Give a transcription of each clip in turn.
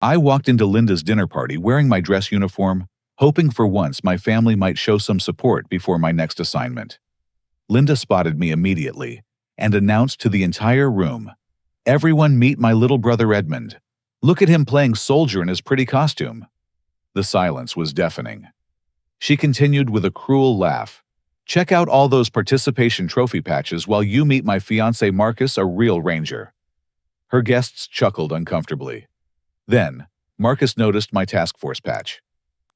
I walked into Linda's dinner party wearing my dress uniform, hoping for once my family might show some support before my next assignment. Linda spotted me immediately and announced to the entire room, "Everyone meet my little brother Edmund. Look at him playing soldier in his pretty costume." The silence was deafening. She continued with a cruel laugh, "Check out all those participation trophy patches while you meet my fiancé Marcus, a real ranger." Her guests chuckled uncomfortably. Then, Marcus noticed my task force patch.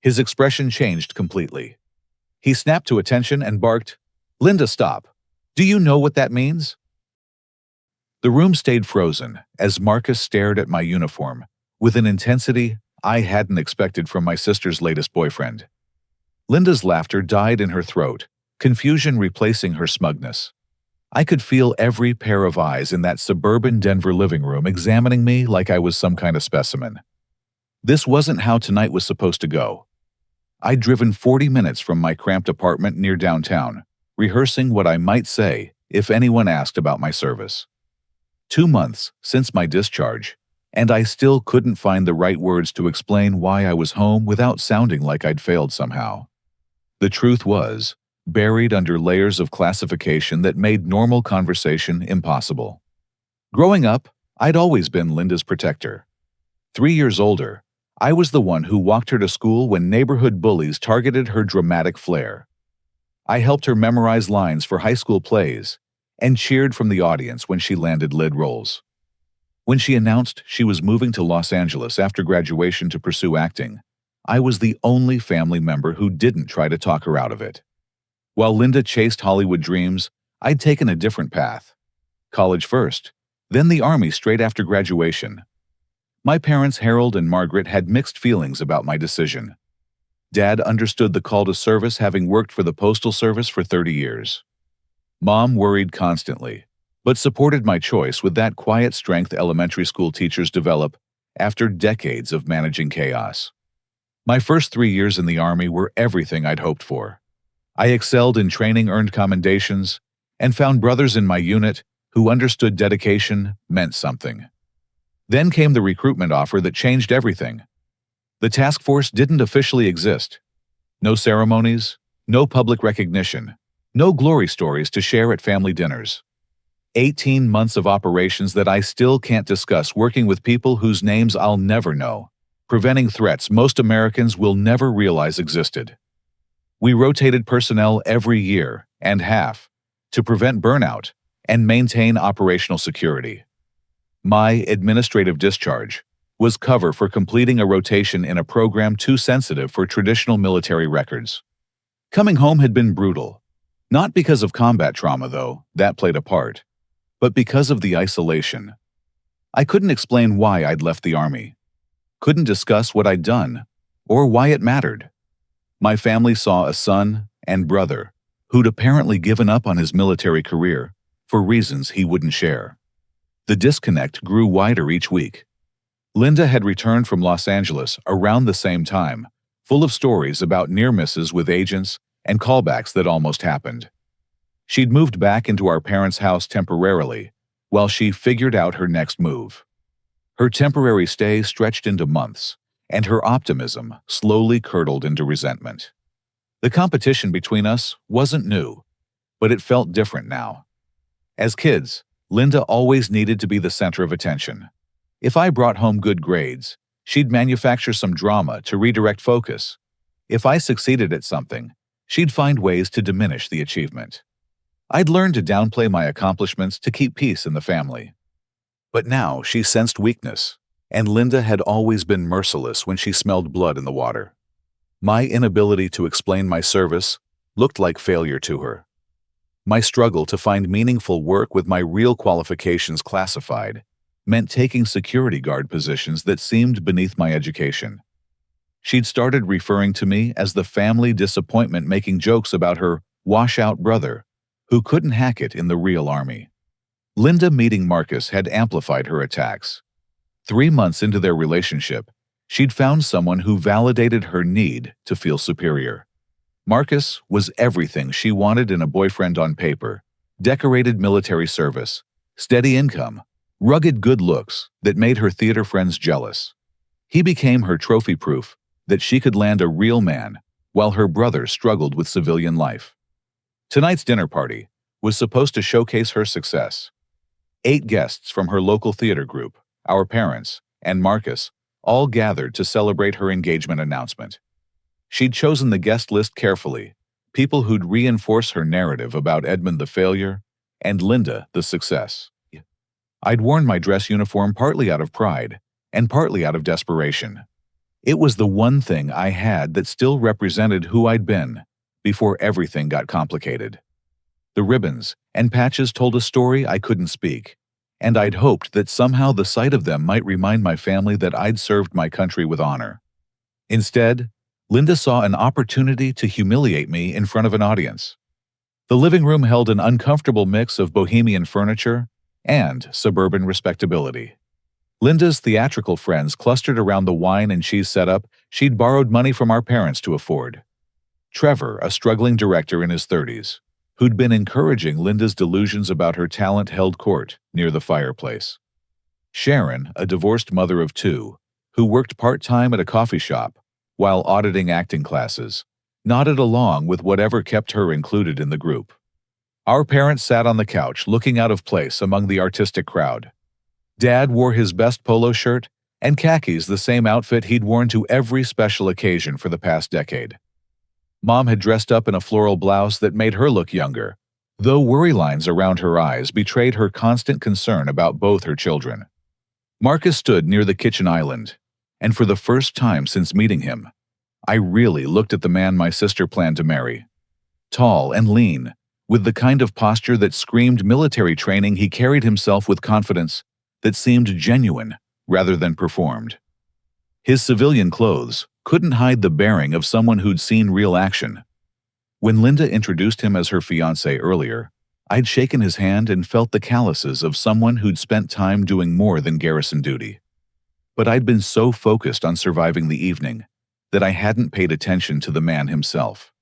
His expression changed completely. He snapped to attention and barked, "Linda, stop. Do you know what that means?" The room stayed frozen as Marcus stared at my uniform with an intensity I hadn't expected from my sister's latest boyfriend. Linda's laughter died in her throat, confusion replacing her smugness. I could feel every pair of eyes in that suburban Denver living room examining me like I was some kind of specimen. This wasn't how tonight was supposed to go. I'd driven 40 minutes from my cramped apartment near downtown, rehearsing what I might say if anyone asked about my service. 2 months since my discharge, and I still couldn't find the right words to explain why I was home without sounding like I'd failed somehow. The truth was, buried under layers of classification that made normal conversation impossible. Growing up, I'd always been Linda's protector. 3 years older, I was the one who walked her to school when neighborhood bullies targeted her dramatic flair. I helped her memorize lines for high school plays and cheered from the audience when she landed lead roles. When she announced she was moving to Los Angeles after graduation to pursue acting, I was the only family member who didn't try to talk her out of it. While Linda chased Hollywood dreams, I'd taken a different path. College first, then the Army straight after graduation. My parents, Harold and Margaret, had mixed feelings about my decision. Dad understood the call to service, having worked for the Postal Service for 30 years. Mom worried constantly, but supported my choice with that quiet strength elementary school teachers develop after decades of managing chaos. My first 3 years in the Army were everything I'd hoped for. I excelled in training, earned commendations, and found brothers in my unit who understood dedication meant something. Then came the recruitment offer that changed everything. The task force didn't officially exist. No ceremonies, no public recognition, no glory stories to share at family dinners. 18 months of operations that I still can't discuss, working with people whose names I'll never know, preventing threats most Americans will never realize existed. We rotated personnel every year and half to prevent burnout and maintain operational security. My administrative discharge was cover for completing a rotation in a program too sensitive for traditional military records. Coming home had been brutal, not because of combat trauma though, that played a part, but because of the isolation. I couldn't explain why I'd left the Army, couldn't discuss what I'd done, or why it mattered. My family saw a son and brother who'd apparently given up on his military career for reasons he wouldn't share. The disconnect grew wider each week. Linda had returned from Los Angeles around the same time, full of stories about near misses with agents and callbacks that almost happened. She'd moved back into our parents' house temporarily while she figured out her next move. Her temporary stay stretched into months, and her optimism slowly curdled into resentment. The competition between us wasn't new, but it felt different now. As kids, Linda always needed to be the center of attention. If I brought home good grades, she'd manufacture some drama to redirect focus. If I succeeded at something, she'd find ways to diminish the achievement. I'd learned to downplay my accomplishments to keep peace in the family. But now she sensed weakness, and Linda had always been merciless when she smelled blood in the water. My inability to explain my service looked like failure to her. My struggle to find meaningful work with my real qualifications classified meant taking security guard positions that seemed beneath my education. She'd started referring to me as the family disappointment, making jokes about her washout brother who couldn't hack it in the real Army. Linda meeting Marcus had amplified her attacks. 3 months into their relationship, she'd found someone who validated her need to feel superior. Marcus was everything she wanted in a boyfriend on paper: decorated military service, steady income, rugged good looks that made her theater friends jealous. He became her trophy proof that she could land a real man while her brother struggled with civilian life. Tonight's dinner party was supposed to showcase her success. 8 guests from her local theater group, our parents, and Marcus all gathered to celebrate her engagement announcement. She'd chosen the guest list carefully, people who'd reinforce her narrative about Edmund the failure and Linda the success. I'd worn my dress uniform partly out of pride and partly out of desperation. It was the one thing I had that still represented who I'd been before everything got complicated. The ribbons and patches told a story I couldn't speak, and I'd hoped that somehow the sight of them might remind my family that I'd served my country with honor. Instead, Linda saw an opportunity to humiliate me in front of an audience. The living room held an uncomfortable mix of bohemian furniture and suburban respectability. Linda's theatrical friends clustered around the wine and cheese setup she'd borrowed money from our parents to afford. Trevor, a struggling director in his 30s, who'd been encouraging Linda's delusions about her talent, held court near the fireplace. Sharon, a divorced mother of 2, who worked part-time at a coffee shop while auditing acting classes, nodded along with whatever kept her included in the group. Our parents sat on the couch looking out of place among the artistic crowd. Dad wore his best polo shirt and khakis, the same outfit he'd worn to every special occasion for the past decade. Mom had dressed up in a floral blouse that made her look younger, though worry lines around her eyes betrayed her constant concern about both her children. Marcus stood near the kitchen island, and for the first time since meeting him, I really looked at the man my sister planned to marry. Tall and lean, with the kind of posture that screamed military training, he carried himself with confidence that seemed genuine rather than performed. His civilian clothes couldn't hide the bearing of someone who'd seen real action. When Linda introduced him as her fiancé earlier, I'd shaken his hand and felt the calluses of someone who'd spent time doing more than garrison duty. But I'd been so focused on surviving the evening that I hadn't paid attention to the man himself.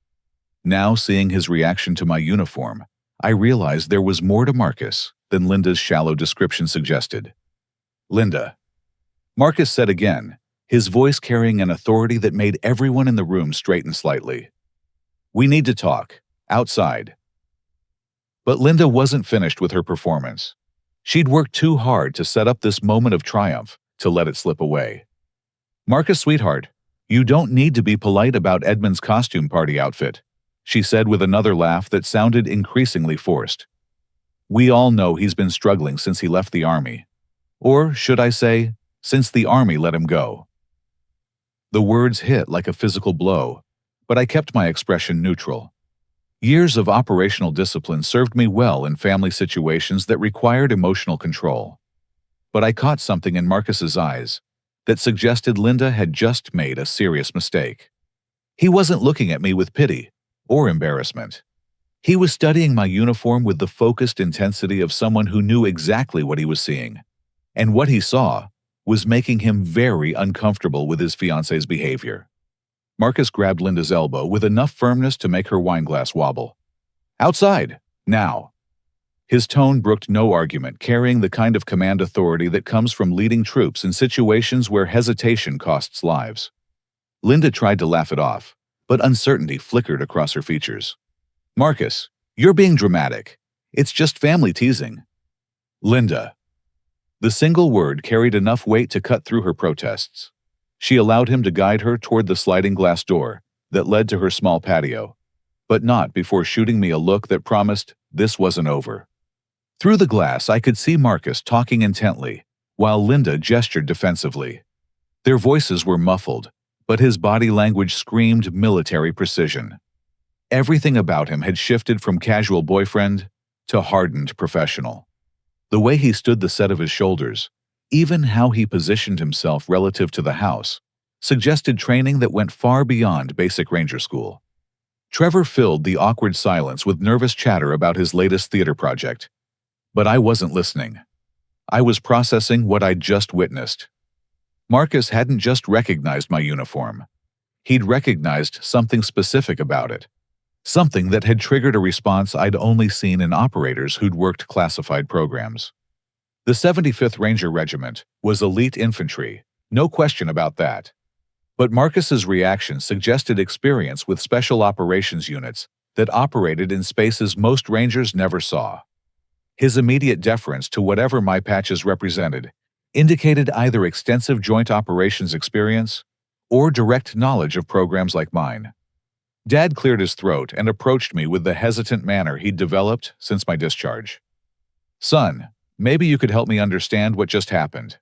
Now, seeing his reaction to my uniform, I realized there was more to Marcus than Linda's shallow description suggested. "Linda," Marcus said again, his voice carrying an authority that made everyone in the room straighten slightly. "We need to talk, outside." But Linda wasn't finished with her performance. She'd worked too hard to set up this moment of triumph to let it slip away. "Marcus, sweetheart, you don't need to be polite about Edmund's costume party outfit," she said with another laugh that sounded increasingly forced. "We all know he's been struggling since he left the army. Or, should I say, since the army let him go." The words hit like a physical blow, but I kept my expression neutral. Years of operational discipline served me well in family situations that required emotional control. But I caught something in Marcus's eyes that suggested Linda had just made a serious mistake. He wasn't looking at me with pity or embarrassment. He was studying my uniform with the focused intensity of someone who knew exactly what he was seeing. And what he saw was making him very uncomfortable with his fiancé's behavior. Marcus grabbed Linda's elbow with enough firmness to make her wineglass wobble. "Outside, now." His tone brooked no argument, carrying the kind of command authority that comes from leading troops in situations where hesitation costs lives. Linda tried to laugh it off, but uncertainty flickered across her features. "Marcus, you're being dramatic. It's just family teasing." "Linda." The single word carried enough weight to cut through her protests. She allowed him to guide her toward the sliding glass door that led to her small patio, but not before shooting me a look that promised this wasn't over. Through the glass, I could see Marcus talking intently, while Linda gestured defensively. Their voices were muffled, but his body language screamed military precision. Everything about him had shifted from casual boyfriend to hardened professional. The way he stood the set of his shoulders, even how he positioned himself relative to the house, suggested training that went far beyond basic ranger school. Trevor filled the awkward silence with nervous chatter about his latest theater project. But I wasn't listening. I was processing what I'd just witnessed. Marcus hadn't just recognized my uniform. He'd recognized something specific about it. Something that had triggered a response I'd only seen in operators who'd worked classified programs. The 75th Ranger Regiment was elite infantry, No question about that. But Marcus's reaction suggested experience with special operations units that operated in spaces most rangers never saw. His immediate deference to whatever my patches represented indicated either extensive joint operations experience or direct knowledge of programs like mine. Dad cleared his throat and approached me with the hesitant manner he'd developed since my discharge. Son, maybe you could help me understand what just happened.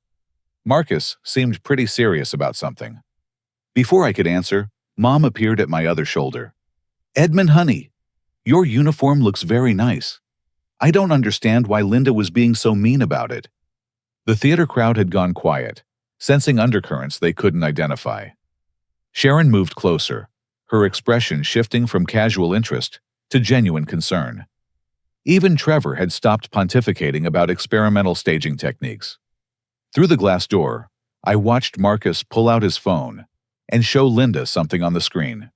Marcus seemed pretty serious about something. Before I could answer, Mom appeared at my other shoulder. Edmund, honey, your uniform looks very nice. I don't understand why Linda was being so mean about it. The theater crowd had gone quiet, sensing undercurrents they couldn't identify. Sharon moved closer, her expression shifting from casual interest to genuine concern. Even Trevor had stopped pontificating about experimental staging techniques. Through the glass door, I watched Marcus pull out his phone and show Linda something on the screen.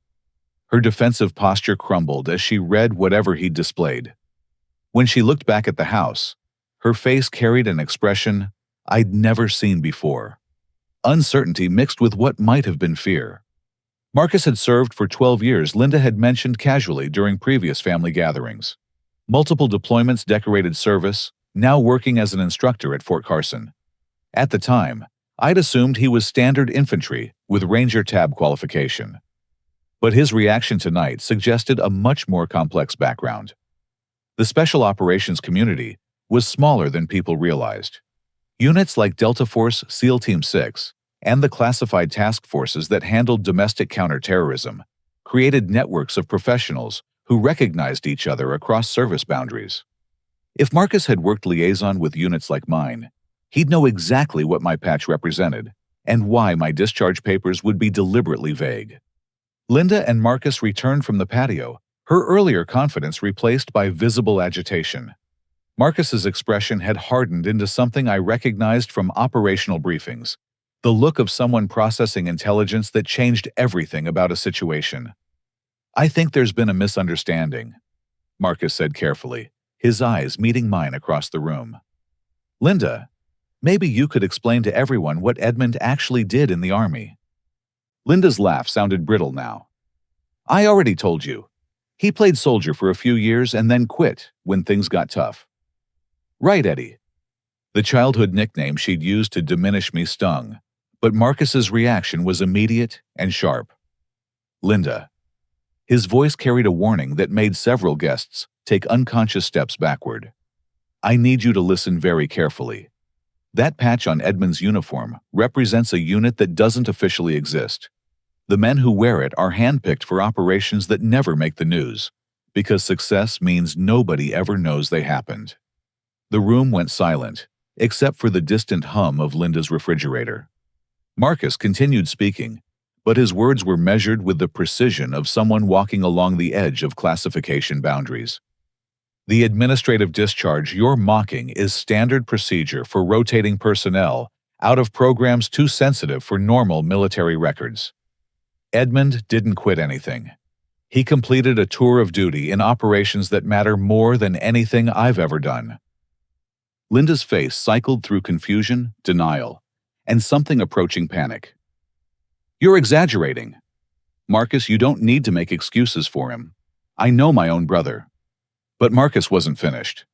Her defensive posture crumbled as she read whatever he'd displayed. When she looked back at the house, her face carried an expression I'd never seen before. Uncertainty mixed with what might have been fear. Marcus had served for 12 years, Linda had mentioned casually during previous family gatherings. Multiple deployments, decorated service, now working as an instructor at Fort Carson. At the time, I'd assumed he was standard infantry with Ranger Tab qualification. But his reaction tonight suggested a much more complex background. The Special Operations community was smaller than people realized. Units like Delta Force SEAL Team 6 and the classified task forces that handled domestic counterterrorism created networks of professionals who recognized each other across service boundaries. If Marcus had worked liaison with units like mine, he'd know exactly what my patch represented and why my discharge papers would be deliberately vague. Linda and Marcus returned from the patio, her earlier confidence replaced by visible agitation. Marcus's expression had hardened into something I recognized from operational briefings, the look of someone processing intelligence that changed everything about a situation. I think there's been a misunderstanding, Marcus said carefully, his eyes meeting mine across the room. Linda, maybe you could explain to everyone what Edmund actually did in the Army. Linda's laugh sounded brittle now. I already told you. He played soldier for a few years and then quit when things got tough. Right, Eddie. The childhood nickname she'd used to diminish me stung, but Marcus's reaction was immediate and sharp. Linda. His voice carried a warning that made several guests take unconscious steps backward. I need you to listen very carefully. That patch on Edmund's uniform represents a unit that doesn't officially exist. The men who wear it are handpicked for operations that never make the news, because success means nobody ever knows they happened. The room went silent, except for the distant hum of Linda's refrigerator. Marcus continued speaking, but his words were measured with the precision of someone walking along the edge of classification boundaries. The administrative discharge you're mocking is standard procedure for rotating personnel out of programs too sensitive for normal military records. Edmund didn't quit anything. He completed a tour of duty in operations that matter more than anything I've ever done. Linda's face cycled through confusion, denial, and something approaching panic. You're exaggerating. Marcus, you don't need to make excuses for him. I know my own brother. But Marcus wasn't finished.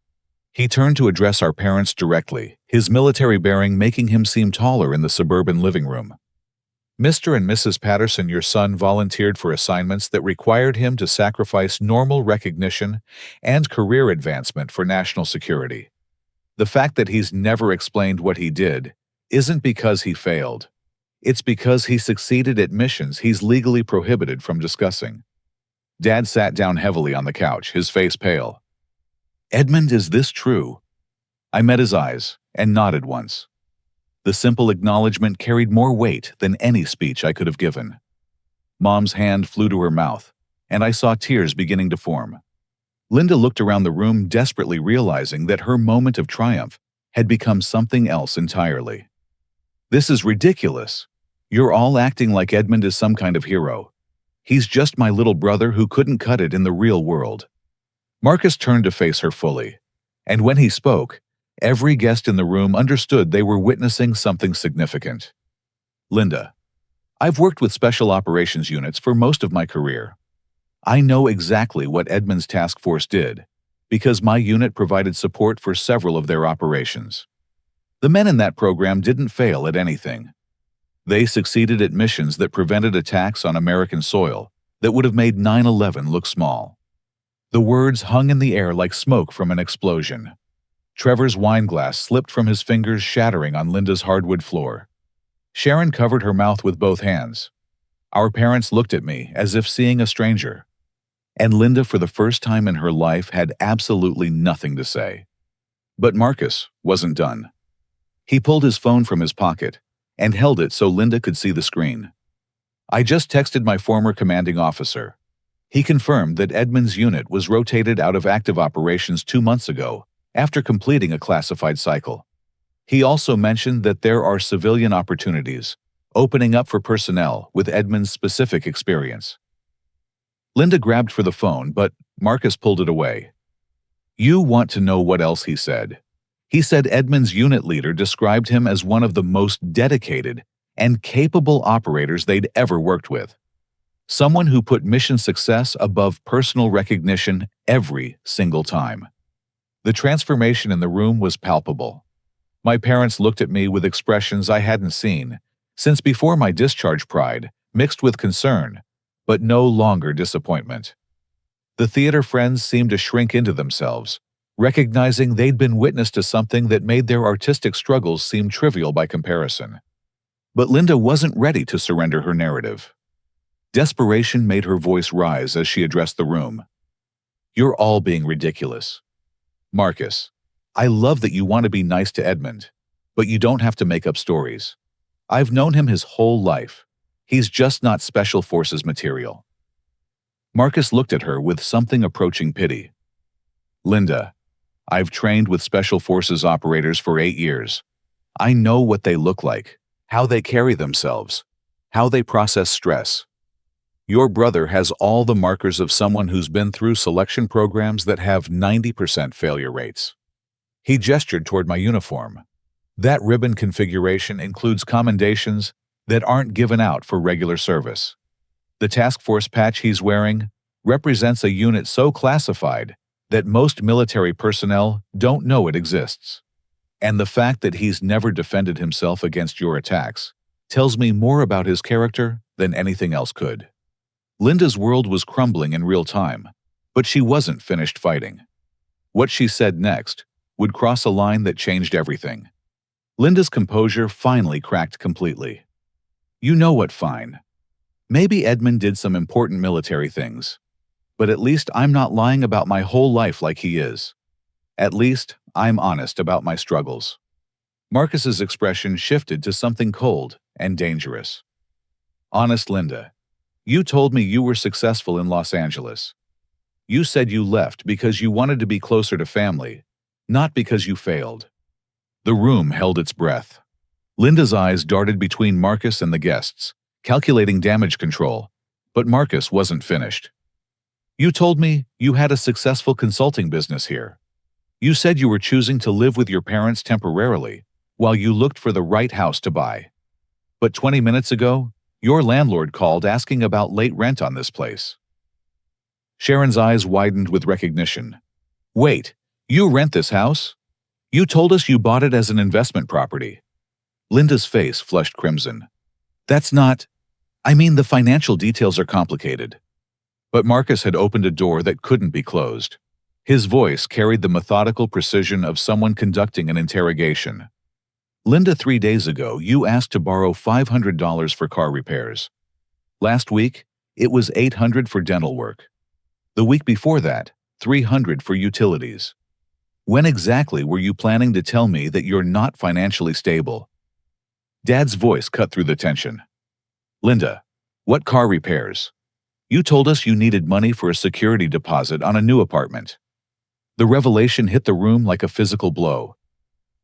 He turned to address our parents directly, his military bearing making him seem taller in the suburban living room. Mr. and Mrs. Patterson, your son volunteered for assignments that required him to sacrifice normal recognition and career advancement for national security. The fact that he's never explained what he did isn't because he failed. It's because he succeeded at missions he's legally prohibited from discussing. Dad sat down heavily on the couch, his face pale. Edmund, is this true? I met his eyes and nodded once. The simple acknowledgement carried more weight than any speech I could have given. Mom's hand flew to her mouth, and I saw tears beginning to form. Linda looked around the room, desperately realizing that her moment of triumph had become something else entirely. This is ridiculous. You're all acting like Edmund is some kind of hero. He's just my little brother who couldn't cut it in the real world. Marcus turned to face her fully, and when he spoke, every guest in the room understood they were witnessing something significant. Linda, I've worked with special operations units for most of my career. I know exactly what Edmund's task force did, because my unit provided support for several of their operations. The men in that program didn't fail at anything. They succeeded at missions that prevented attacks on American soil that would have made 9/11 look small. The words hung in the air like smoke from an explosion. Trevor's wine glass slipped from his fingers, shattering on Linda's hardwood floor. Sharon covered her mouth with both hands. Our parents looked at me as if seeing a stranger. And Linda, for the first time in her life, had absolutely nothing to say. But Marcus wasn't done. He pulled his phone from his pocket and held it so Linda could see the screen. I just texted my former commanding officer. He confirmed that Edmund's unit was rotated out of active operations 2 months ago after completing a classified cycle. He also mentioned that there are civilian opportunities opening up for personnel with Edmund's specific experience. Linda grabbed for the phone, but Marcus pulled it away. You want to know what else he said? He said Edmund's unit leader described him as one of the most dedicated and capable operators they'd ever worked with. Someone who put mission success above personal recognition every single time. The transformation in the room was palpable. My parents looked at me with expressions I hadn't seen since before my discharge. Pride mixed with concern, but no longer disappointment. The theater friends seemed to shrink into themselves, recognizing they'd been witness to something that made their artistic struggles seem trivial by comparison. But Linda wasn't ready to surrender her narrative. Desperation made her voice rise as she addressed the room. You're all being ridiculous. Marcus, I love that you want to be nice to Edmund, but you don't have to make up stories. I've known him his whole life. He's just not special forces material. Marcus looked at her with something approaching pity. Linda, I've trained with special forces operators for 8 years. I know what they look like, how they carry themselves, how they process stress. Your brother has all the markers of someone who's been through selection programs that have 90% failure rates. He gestured toward my uniform. That ribbon configuration includes commendations that aren't given out for regular service. The task force patch he's wearing represents a unit so classified that most military personnel don't know it exists. And the fact that he's never defended himself against your attacks tells me more about his character than anything else could. Linda's world was crumbling in real time, but she wasn't finished fighting. What she said next would cross a line that changed everything. Linda's composure finally cracked completely. You know what, fine. Maybe Edmund did some important military things, but at least I'm not lying about my whole life like he is. At least I'm honest about my struggles. Marcus's expression shifted to something cold and dangerous. Honest, Linda. You told me you were successful in Los Angeles. You said you left because you wanted to be closer to family, not because you failed. The room held its breath. Linda's eyes darted between Marcus and the guests, calculating damage control, but Marcus wasn't finished. You told me you had a successful consulting business here. You said you were choosing to live with your parents temporarily while you looked for the right house to buy. But 20 minutes ago, your landlord called asking about late rent on this place. Sharon's eyes widened with recognition. Wait, you rent this house? You told us you bought it as an investment property. Linda's face flushed crimson. That's not... I mean, the financial details are complicated. But Marcus had opened a door that couldn't be closed. His voice carried the methodical precision of someone conducting an interrogation. Linda, 3 days ago, you asked to borrow $500 for car repairs. Last week, it was $800 for dental work. The week before that, $300 for utilities. When exactly were you planning to tell me that you're not financially stable? Dad's voice cut through the tension. Linda, what car repairs? You told us you needed money for a security deposit on a new apartment. The revelation hit the room like a physical blow.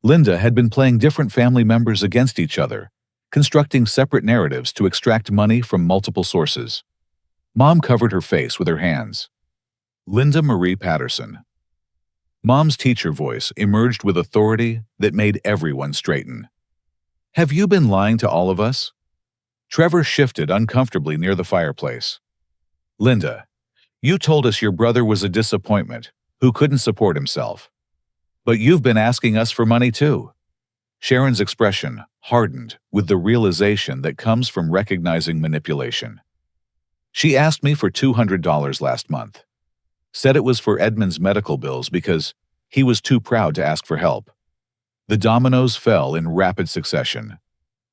Linda had been playing different family members against each other, constructing separate narratives to extract money from multiple sources. Mom covered her face with her hands. Linda Marie Patterson. Mom's teacher voice emerged with authority that made everyone straighten. Have you been lying to all of us? Trevor shifted uncomfortably near the fireplace. Linda, you told us your brother was a disappointment, who couldn't support himself. But you've been asking us for money too. Sharon's expression hardened with the realization that comes from recognizing manipulation. She asked me for $200 last month. Said it was for Edmund's medical bills because he was too proud to ask for help. The dominoes fell in rapid succession.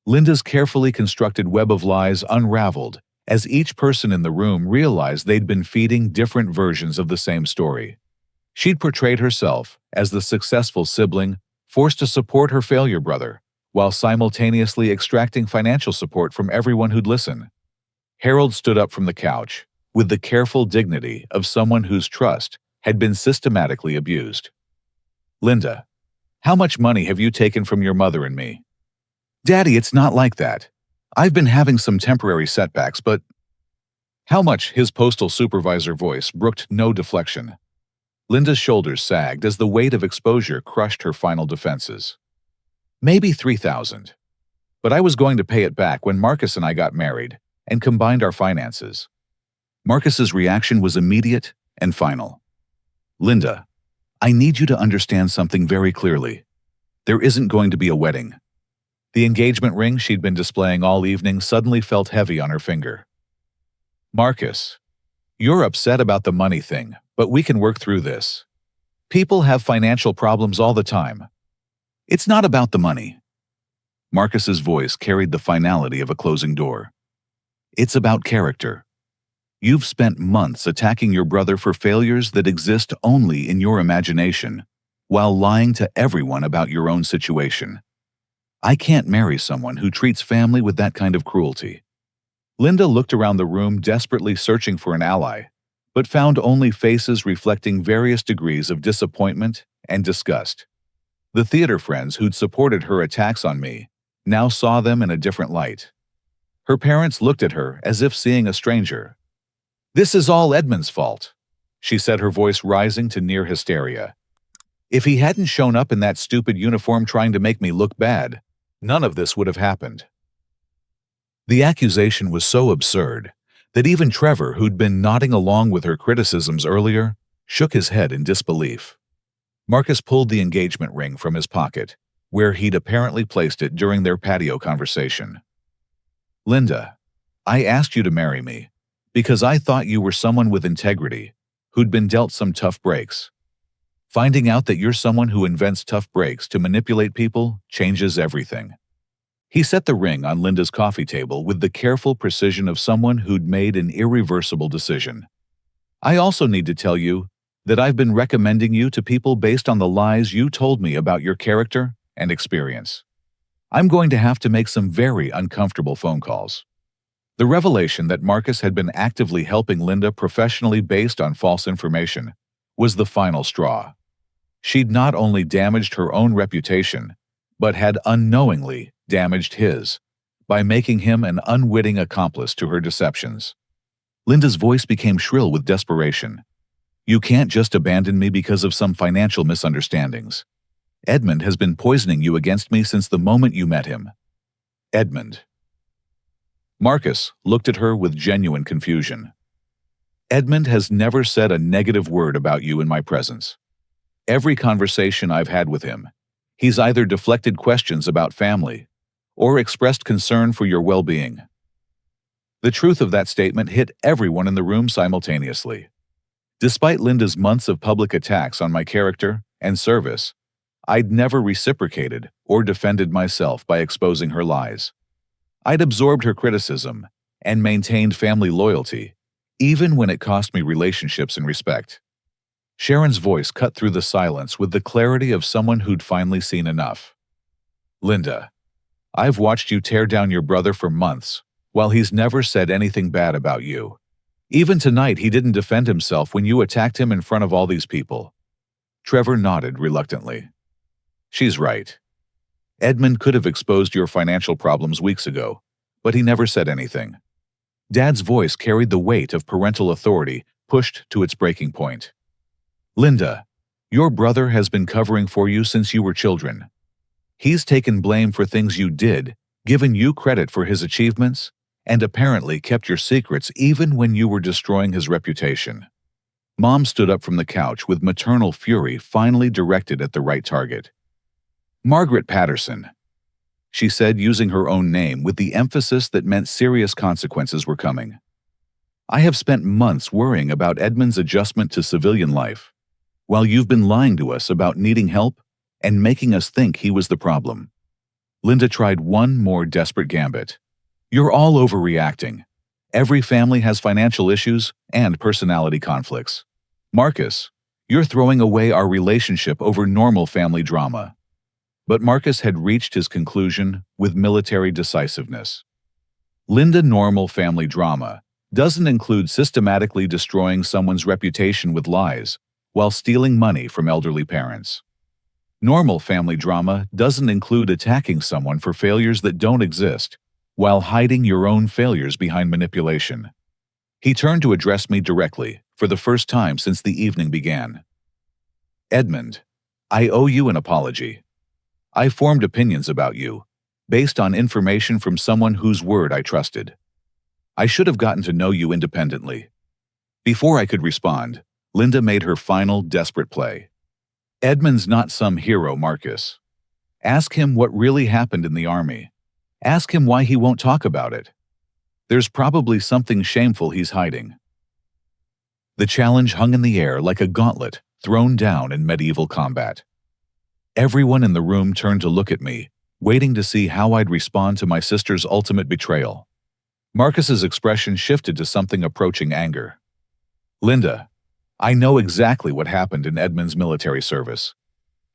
Linda's carefully constructed web of lies unraveled as each person in the room realized they'd been feeding different versions of the same story. She'd portrayed herself as the successful sibling forced to support her failure brother, while simultaneously extracting financial support from everyone who'd listen. Harold stood up from the couch, with the careful dignity of someone whose trust had been systematically abused. Linda, how much money have you taken from your mother and me? Daddy, it's not like that. I've been having some temporary setbacks, but… How much? His postal supervisor voice brooked no deflection. Linda's shoulders sagged as the weight of exposure crushed her final defenses. Maybe $3,000. But I was going to pay it back when Marcus and I got married and combined our finances. Marcus's reaction was immediate and final. Linda, I need you to understand something very clearly. There isn't going to be a wedding. The engagement ring she'd been displaying all evening suddenly felt heavy on her finger. Marcus, you're upset about the money thing, but we can work through this. People have financial problems all the time. It's not about the money. Marcus's voice carried the finality of a closing door. It's about character. You've spent months attacking your brother for failures that exist only in your imagination, while lying to everyone about your own situation. I can't marry someone who treats family with that kind of cruelty. Linda looked around the room desperately searching for an ally, but found only faces reflecting various degrees of disappointment and disgust. The theater friends who'd supported her attacks on me now saw them in a different light. Her parents looked at her as if seeing a stranger. This is all Edmund's fault, she said, her voice rising to near hysteria. If he hadn't shown up in that stupid uniform trying to make me look bad, none of this would have happened. The accusation was so absurd that even Trevor, who'd been nodding along with her criticisms earlier, shook his head in disbelief. Marcus pulled the engagement ring from his pocket, where he'd apparently placed it during their patio conversation. Linda, I asked you to marry me because I thought you were someone with integrity who'd been dealt some tough breaks. Finding out that you're someone who invents tough breaks to manipulate people changes everything. He set the ring on Linda's coffee table with the careful precision of someone who'd made an irreversible decision. I also need to tell you that I've been recommending you to people based on the lies you told me about your character and experience. I'm going to have to make some very uncomfortable phone calls. The revelation that Marcus had been actively helping Linda professionally based on false information was the final straw. She'd not only damaged her own reputation, but had unknowingly damaged his by making him an unwitting accomplice to her deceptions. Linda's voice became shrill with desperation. You can't just abandon me because of some financial misunderstandings. Edmund has been poisoning you against me since the moment you met him. Edmund. Marcus looked at her with genuine confusion. Edmund has never said a negative word about you in my presence. Every conversation I've had with him, he's either deflected questions about family or expressed concern for your well-being. The truth of that statement hit everyone in the room simultaneously. Despite Linda's months of public attacks on my character and service, I'd never reciprocated or defended myself by exposing her lies. I'd absorbed her criticism and maintained family loyalty, even when it cost me relationships and respect. Sharon's voice cut through the silence with the clarity of someone who'd finally seen enough. Linda, I've watched you tear down your brother for months, while he's never said anything bad about you. Even tonight, he didn't defend himself when you attacked him in front of all these people. Trevor nodded reluctantly. She's right. Edmund could have exposed your financial problems weeks ago, but he never said anything. Dad's voice carried the weight of parental authority pushed to its breaking point. Linda, your brother has been covering for you since you were children. He's taken blame for things you did, given you credit for his achievements, and apparently kept your secrets even when you were destroying his reputation. Mom stood up from the couch with maternal fury finally directed at the right target. Margaret Patterson, she said, using her own name with the emphasis that meant serious consequences were coming. I have spent months worrying about Edmund's adjustment to civilian life, while you've been lying to us about needing help and making us think he was the problem. Linda tried one more desperate gambit. You're all overreacting. Every family has financial issues and personality conflicts. Marcus, you're throwing away our relationship over normal family drama. But Marcus had reached his conclusion with military decisiveness. Linda, normal family drama doesn't include systematically destroying someone's reputation with lies while stealing money from elderly parents. Normal family drama doesn't include attacking someone for failures that don't exist while hiding your own failures behind manipulation. He turned to address me directly for the first time since the evening began. Edmund, I owe you an apology. I formed opinions about you, based on information from someone whose word I trusted. I should have gotten to know you independently. Before I could respond, Linda made her final desperate play. Edmund's not some hero, Marcus. Ask him what really happened in the army. Ask him why he won't talk about it. There's probably something shameful he's hiding. The challenge hung in the air like a gauntlet thrown down in medieval combat. Everyone in the room turned to look at me, waiting to see how I'd respond to my sister's ultimate betrayal. Marcus's expression shifted to something approaching anger. Linda, I know exactly what happened in Edmund's military service.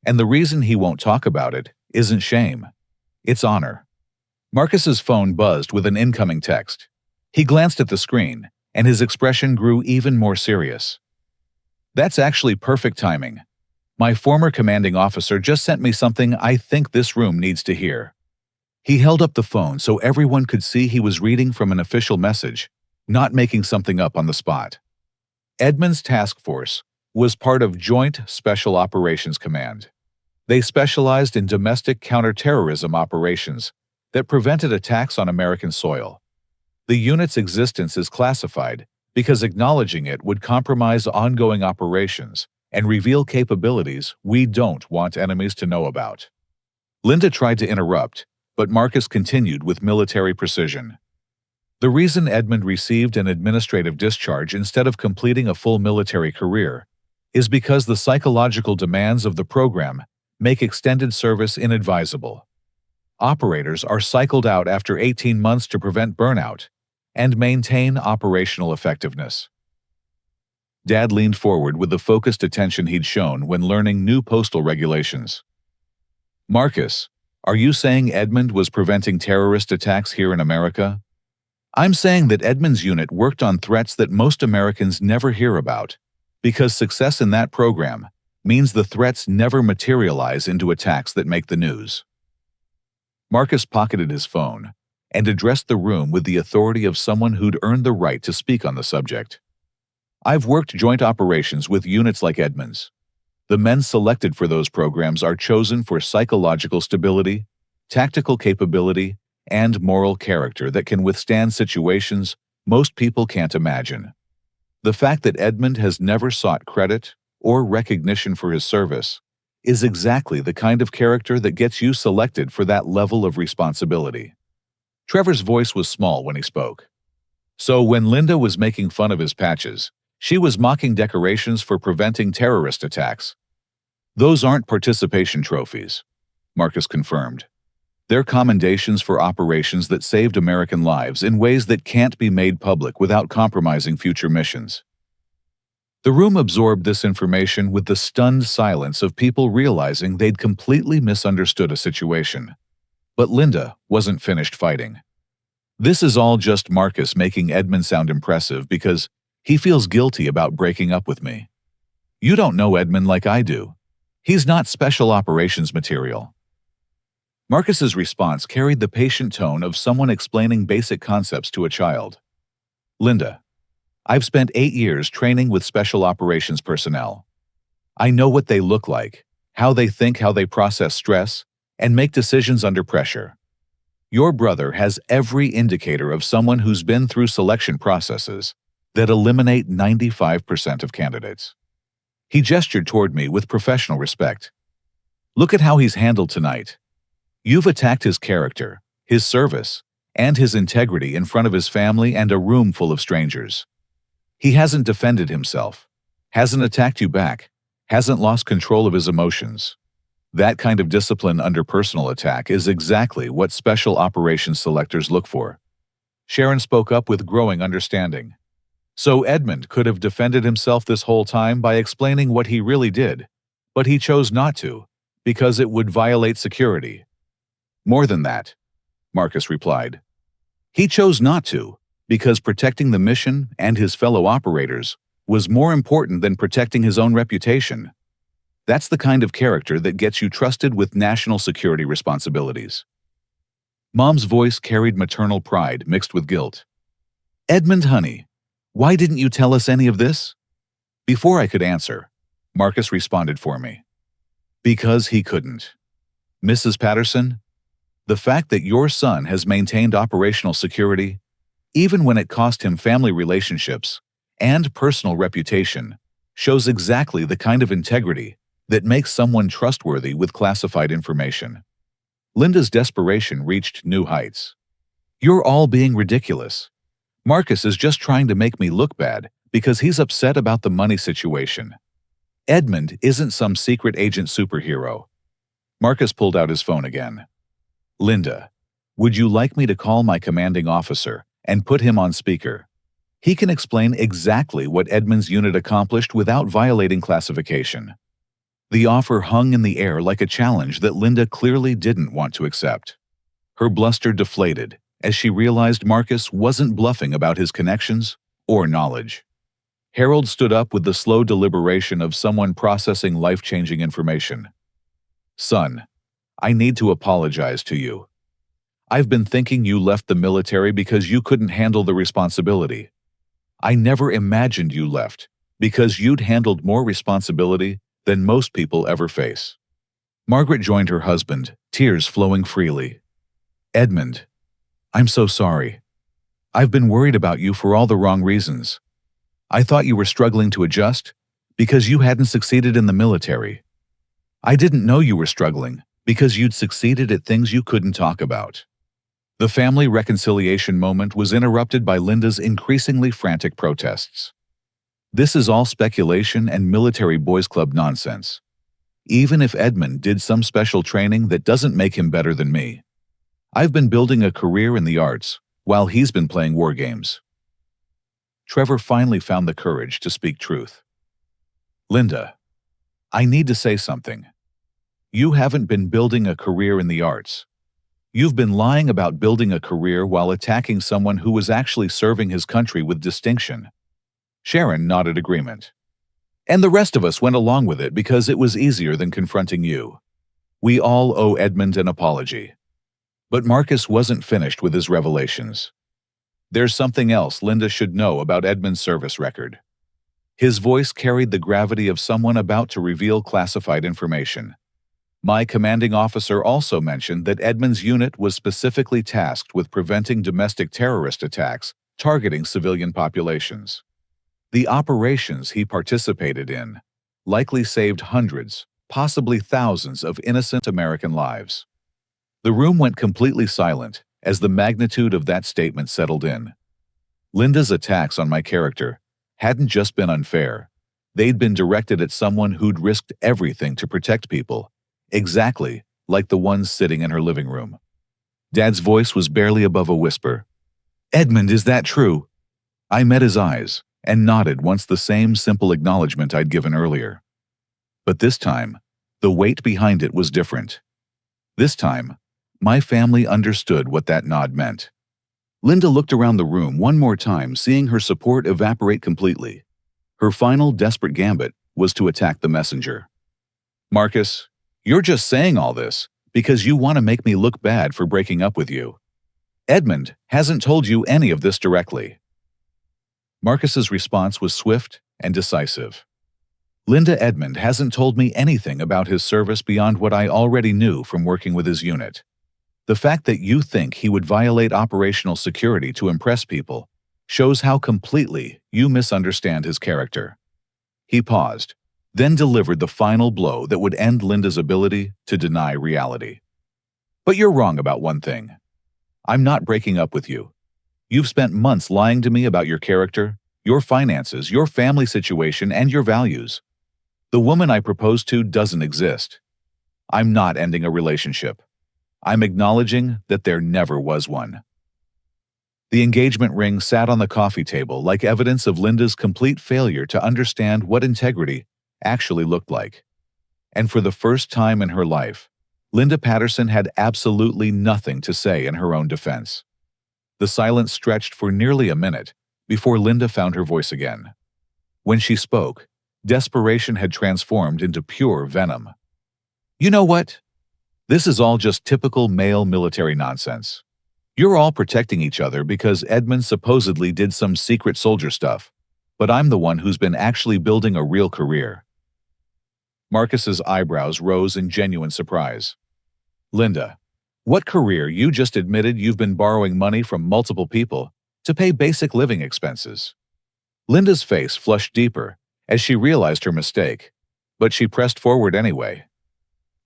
And the reason he won't talk about it isn't shame. It's honor. Marcus's phone buzzed with an incoming text. He glanced at the screen, and his expression grew even more serious. That's actually perfect timing. My former commanding officer just sent me something I think this room needs to hear. He held up the phone so everyone could see he was reading from an official message, not making something up on the spot. Edmund's task force was part of Joint Special Operations Command. They specialized in domestic counterterrorism operations that prevented attacks on American soil. The unit's existence is classified because acknowledging it would compromise ongoing operations and reveal capabilities we don't want enemies to know about. Linda tried to interrupt, but Marcus continued with military precision. The reason Edmund received an administrative discharge instead of completing a full military career is because the psychological demands of the program make extended service inadvisable. Operators are cycled out after 18 months to prevent burnout and maintain operational effectiveness. Dad leaned forward with the focused attention he'd shown when learning new postal regulations. Marcus, are you saying Edmund was preventing terrorist attacks here in America? I'm saying that Edmund's unit worked on threats that most Americans never hear about, because success in that program means the threats never materialize into attacks that make the news. Marcus pocketed his phone and addressed the room with the authority of someone who'd earned the right to speak on the subject. I've worked joint operations with units like Edmund's. The men selected for those programs are chosen for psychological stability, tactical capability, and moral character that can withstand situations most people can't imagine. The fact that Edmund has never sought credit or recognition for his service is exactly the kind of character that gets you selected for that level of responsibility. Trevor's voice was small when he spoke. So when Linda was making fun of his patches, she was mocking decorations for preventing terrorist attacks. Those aren't participation trophies, Marcus confirmed. They're commendations for operations that saved American lives in ways that can't be made public without compromising future missions. The room absorbed this information with the stunned silence of people realizing they'd completely misunderstood a situation. But Linda wasn't finished fighting. This is all just Marcus making Edmund sound impressive because he feels guilty about breaking up with me. You don't know Edmund like I do. He's not special operations material. Marcus's response carried the patient tone of someone explaining basic concepts to a child. Linda, I've spent 8 years training with special operations personnel. I know what they look like, how they think, how they process stress, and make decisions under pressure. Your brother has every indicator of someone who's been through selection processes that eliminate 95% of candidates. He gestured toward me with professional respect. Look at how he's handled tonight. You've attacked his character, his service, and his integrity in front of his family and a room full of strangers. He hasn't defended himself, hasn't attacked you back, hasn't lost control of his emotions. That kind of discipline under personal attack is exactly what special operations selectors look for. Sharon spoke up with growing understanding. So Edmund could have defended himself this whole time by explaining what he really did, but he chose not to, because it would violate security. More than that, Marcus replied. He chose not to, because protecting the mission and his fellow operators was more important than protecting his own reputation. That's the kind of character that gets you trusted with national security responsibilities. Mom's voice carried maternal pride mixed with guilt. Edmund, honey, why didn't you tell us any of this? Before I could answer, Marcus responded for me. Because he couldn't. Mrs. Patterson, the fact that your son has maintained operational security, even when it cost him family relationships and personal reputation, shows exactly the kind of integrity that makes someone trustworthy with classified information. Linda's desperation reached new heights. You're all being ridiculous. Marcus is just trying to make me look bad because he's upset about the money situation. Edmund isn't some secret agent superhero. Marcus pulled out his phone again. Linda, would you like me to call my commanding officer and put him on speaker? He can explain exactly what Edmund's unit accomplished without violating classification. The offer hung in the air like a challenge that Linda clearly didn't want to accept. Her bluster deflated as she realized Marcus wasn't bluffing about his connections or knowledge. Harold stood up with the slow deliberation of someone processing life-changing information. Son, I need to apologize to you. I've been thinking you left the military because you couldn't handle the responsibility. I never imagined you left because you'd handled more responsibility than most people ever face. Margaret joined her husband, tears flowing freely. Edmund, I'm so sorry. I've been worried about you for all the wrong reasons. I thought you were struggling to adjust because you hadn't succeeded in the military. I didn't know you were struggling because you'd succeeded at things you couldn't talk about. The family reconciliation moment was interrupted by Linda's increasingly frantic protests. This is all speculation and military boys club nonsense. Even if Edmund did some special training that doesn't make him better than me. I've been building a career in the arts while he's been playing war games. Trevor finally found the courage to speak truth. Linda, I need to say something. You haven't been building a career in the arts. You've been lying about building a career while attacking someone who was actually serving his country with distinction. Sharon nodded agreement. And the rest of us went along with it because it was easier than confronting you. We all owe Edmund an apology. But Marcus wasn't finished with his revelations. There's something else Linda should know about Edmund's service record. His voice carried the gravity of someone about to reveal classified information. My commanding officer also mentioned that Edmund's unit was specifically tasked with preventing domestic terrorist attacks targeting civilian populations. The operations he participated in likely saved hundreds, possibly thousands of innocent American lives. The room went completely silent as the magnitude of that statement settled in. Linda's attacks on my character hadn't just been unfair. They'd been directed at someone who'd risked everything to protect people, exactly like the ones sitting in her living room. Dad's voice was barely above a whisper. Edmund, is that true? I met his eyes and nodded once the same simple acknowledgement I'd given earlier. But this time, the weight behind it was different. This time, my family understood what that nod meant. Linda looked around the room one more time, seeing her support evaporate completely. Her final desperate gambit was to attack the messenger. Marcus, you're just saying all this because you want to make me look bad for breaking up with you. Edmund hasn't told you any of this directly. Marcus's response was swift and decisive. Linda, Edmund hasn't told me anything about his service beyond what I already knew from working with his unit. The fact that you think he would violate operational security to impress people shows how completely you misunderstand his character." He paused, then delivered the final blow that would end Linda's ability to deny reality. "But you're wrong about one thing. I'm not breaking up with you. You've spent months lying to me about your character, your finances, your family situation, and your values. The woman I proposed to doesn't exist. I'm not ending a relationship. I'm acknowledging that there never was one." The engagement ring sat on the coffee table like evidence of Linda's complete failure to understand what integrity actually looked like. And for the first time in her life, Linda Patterson had absolutely nothing to say in her own defense. The silence stretched for nearly a minute before Linda found her voice again. When she spoke, desperation had transformed into pure venom. "You know what? This is all just typical male military nonsense. You're all protecting each other because Edmund supposedly did some secret soldier stuff, but I'm the one who's been actually building a real career." Marcus's eyebrows rose in genuine surprise. "Linda, what career? You just admitted you've been borrowing money from multiple people to pay basic living expenses." Linda's face flushed deeper as she realized her mistake, but she pressed forward anyway.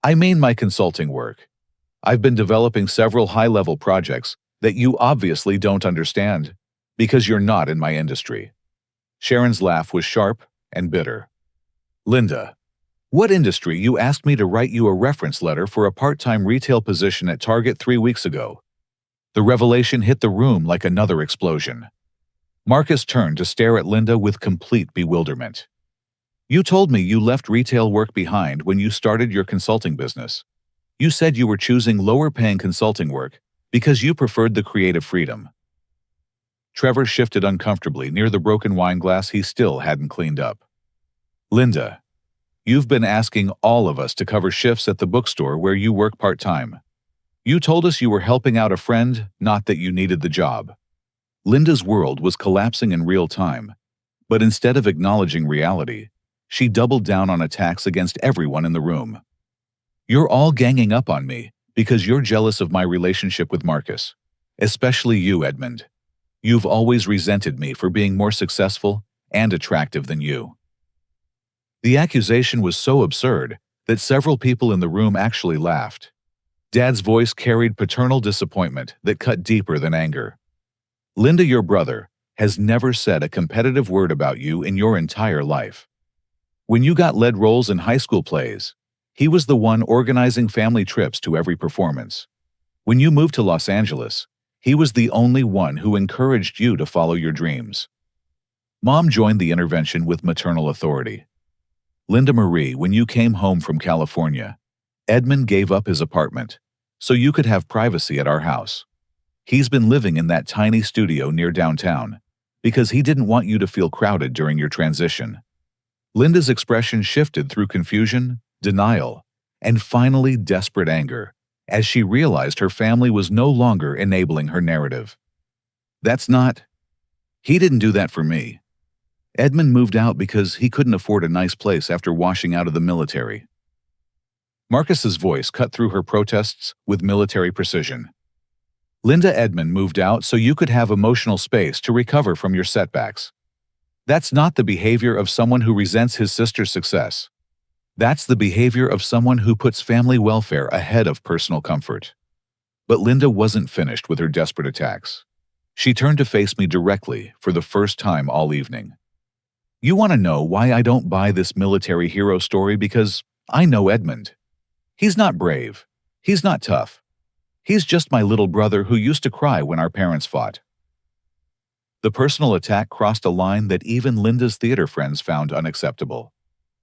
"I mean my consulting work. I've been developing several high-level projects that you obviously don't understand because you're not in my industry." Sharon's laugh was sharp and bitter. "Linda, what industry? You asked me to write you a reference letter for a part-time retail position at Target 3 weeks ago." The revelation hit the room like another explosion. Marcus turned to stare at Linda with complete bewilderment. "You told me you left retail work behind when you started your consulting business. You said you were choosing lower-paying consulting work because you preferred the creative freedom." Trevor shifted uncomfortably near the broken wine glass he still hadn't cleaned up. "Linda, you've been asking all of us to cover shifts at the bookstore where you work part-time. You told us you were helping out a friend, not that you needed the job." Linda's world was collapsing in real time, but instead of acknowledging reality, she doubled down on attacks against everyone in the room. "You're all ganging up on me because you're jealous of my relationship with Marcus, especially you, Edmund. You've always resented me for being more successful and attractive than you." The accusation was so absurd that several people in the room actually laughed. Dad's voice carried paternal disappointment that cut deeper than anger. "Linda, your brother, has never said a competitive word about you in your entire life. When you got lead roles in high school plays, he was the one organizing family trips to every performance. When you moved to Los Angeles, he was the only one who encouraged you to follow your dreams." Mom joined the intervention with maternal authority. "Linda Marie, when you came home from California, Edmund gave up his apartment so you could have privacy at our house. He's been living in that tiny studio near downtown because he didn't want you to feel crowded during your transition." Linda's expression shifted through confusion, denial, and finally desperate anger as she realized her family was no longer enabling her narrative. He didn't do that for me. Edmund moved out because he couldn't afford a nice place after washing out of the military." Marcus's voice cut through her protests with military precision. "Linda, Edmund moved out so you could have emotional space to recover from your setbacks. That's not the behavior of someone who resents his sister's success. That's the behavior of someone who puts family welfare ahead of personal comfort." But Linda wasn't finished with her desperate attacks. She turned to face me directly for the first time all evening. "You want to know why I don't buy this military hero story? Because I know Edmund. He's not brave. He's not tough. He's just my little brother who used to cry when our parents fought." The personal attack crossed a line that even Linda's theater friends found unacceptable.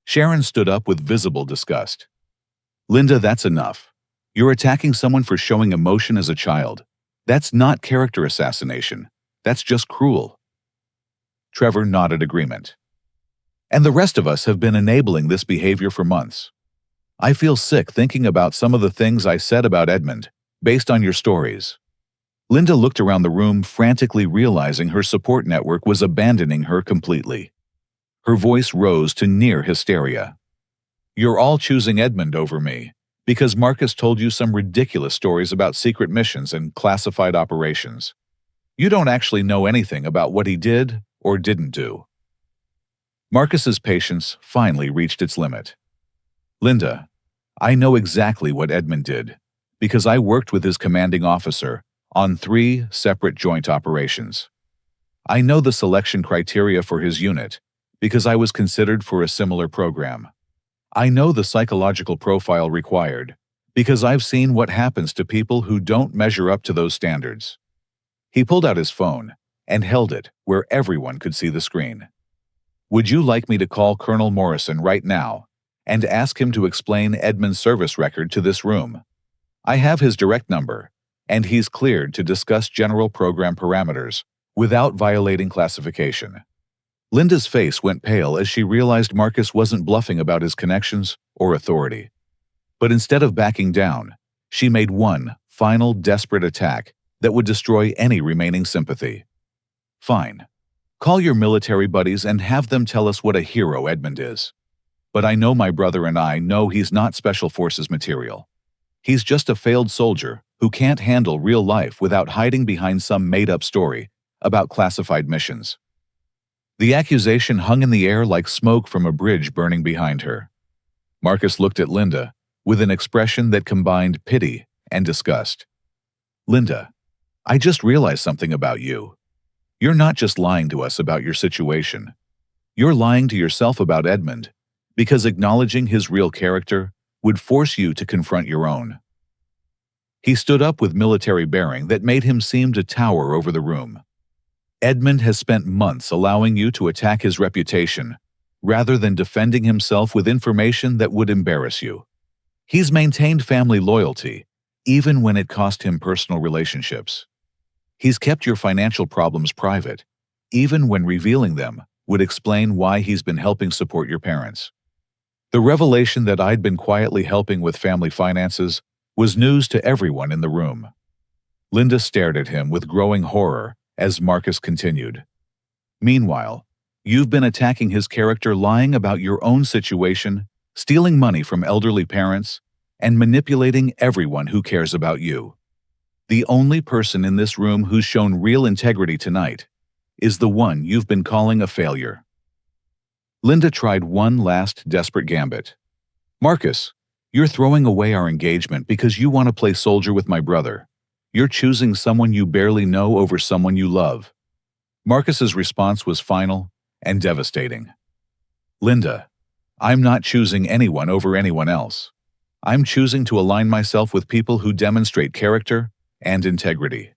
Sharon stood up with visible disgust. "Linda, that's enough. You're attacking someone for showing emotion as a child. That's not character assassination. That's just cruel." Trevor nodded agreement. "And the rest of us have been enabling this behavior for months. I feel sick thinking about some of the things I said about Edmund, based on your stories." Linda looked around the room, frantically realizing her support network was abandoning her completely. Her voice rose to near hysteria. "You're all choosing Edmund over me Because Marcus told you some ridiculous stories about secret missions and classified operations. You don't actually know anything about what he did or didn't do. Marcus's patience finally reached its limit. Linda, I know exactly what Edmund did, because I worked with his commanding officer on 3 separate joint operations. I know the selection criteria for his unit, because I was considered for a similar program. I know the psychological profile required, because I've seen what happens to people who don't measure up to those standards. He pulled out his phone and held it where everyone could see the screen. Would you like me to call Colonel Morrison right now and ask him to explain Edmund's service record to this room? I have his direct number, and he's cleared to discuss general program parameters without violating classification. Linda's face went pale as she realized Marcus wasn't bluffing about his connections or authority. But instead of backing down, she made one final desperate attack that would destroy any remaining sympathy. Fine. Call your military buddies and have them tell us what a hero Edmund is. But I know my brother and I know he's not Special Forces material. He's just a failed soldier who can't handle real life without hiding behind some made-up story about classified missions. The accusation hung in the air like smoke from a bridge burning behind her. Marcus looked at Linda with an expression that combined pity and disgust. Linda, I just realized something about you. You're not just lying to us about your situation. You're lying to yourself about Edmund, because acknowledging his real character would force you to confront your own. He stood up with military bearing that made him seem to tower over the room. Edmund has spent months allowing you to attack his reputation, rather than defending himself with information that would embarrass you. He's maintained family loyalty, even when it cost him personal relationships. He's kept your financial problems private, even when revealing them would explain why he's been helping support your parents. The revelation that I'd been quietly helping with family finances was news to everyone in the room. Linda stared at him with growing horror as Marcus continued. Meanwhile, you've been attacking his character, lying about your own situation, stealing money from elderly parents, and manipulating everyone who cares about you. The only person in this room who's shown real integrity tonight is the one you've been calling a failure. Linda tried one last desperate gambit. Marcus, you're throwing away our engagement because you want to play soldier with my brother. You're choosing someone you barely know over someone you love. Marcus's response was final and devastating. Linda, I'm not choosing anyone over anyone else. I'm choosing to align myself with people who demonstrate character and integrity.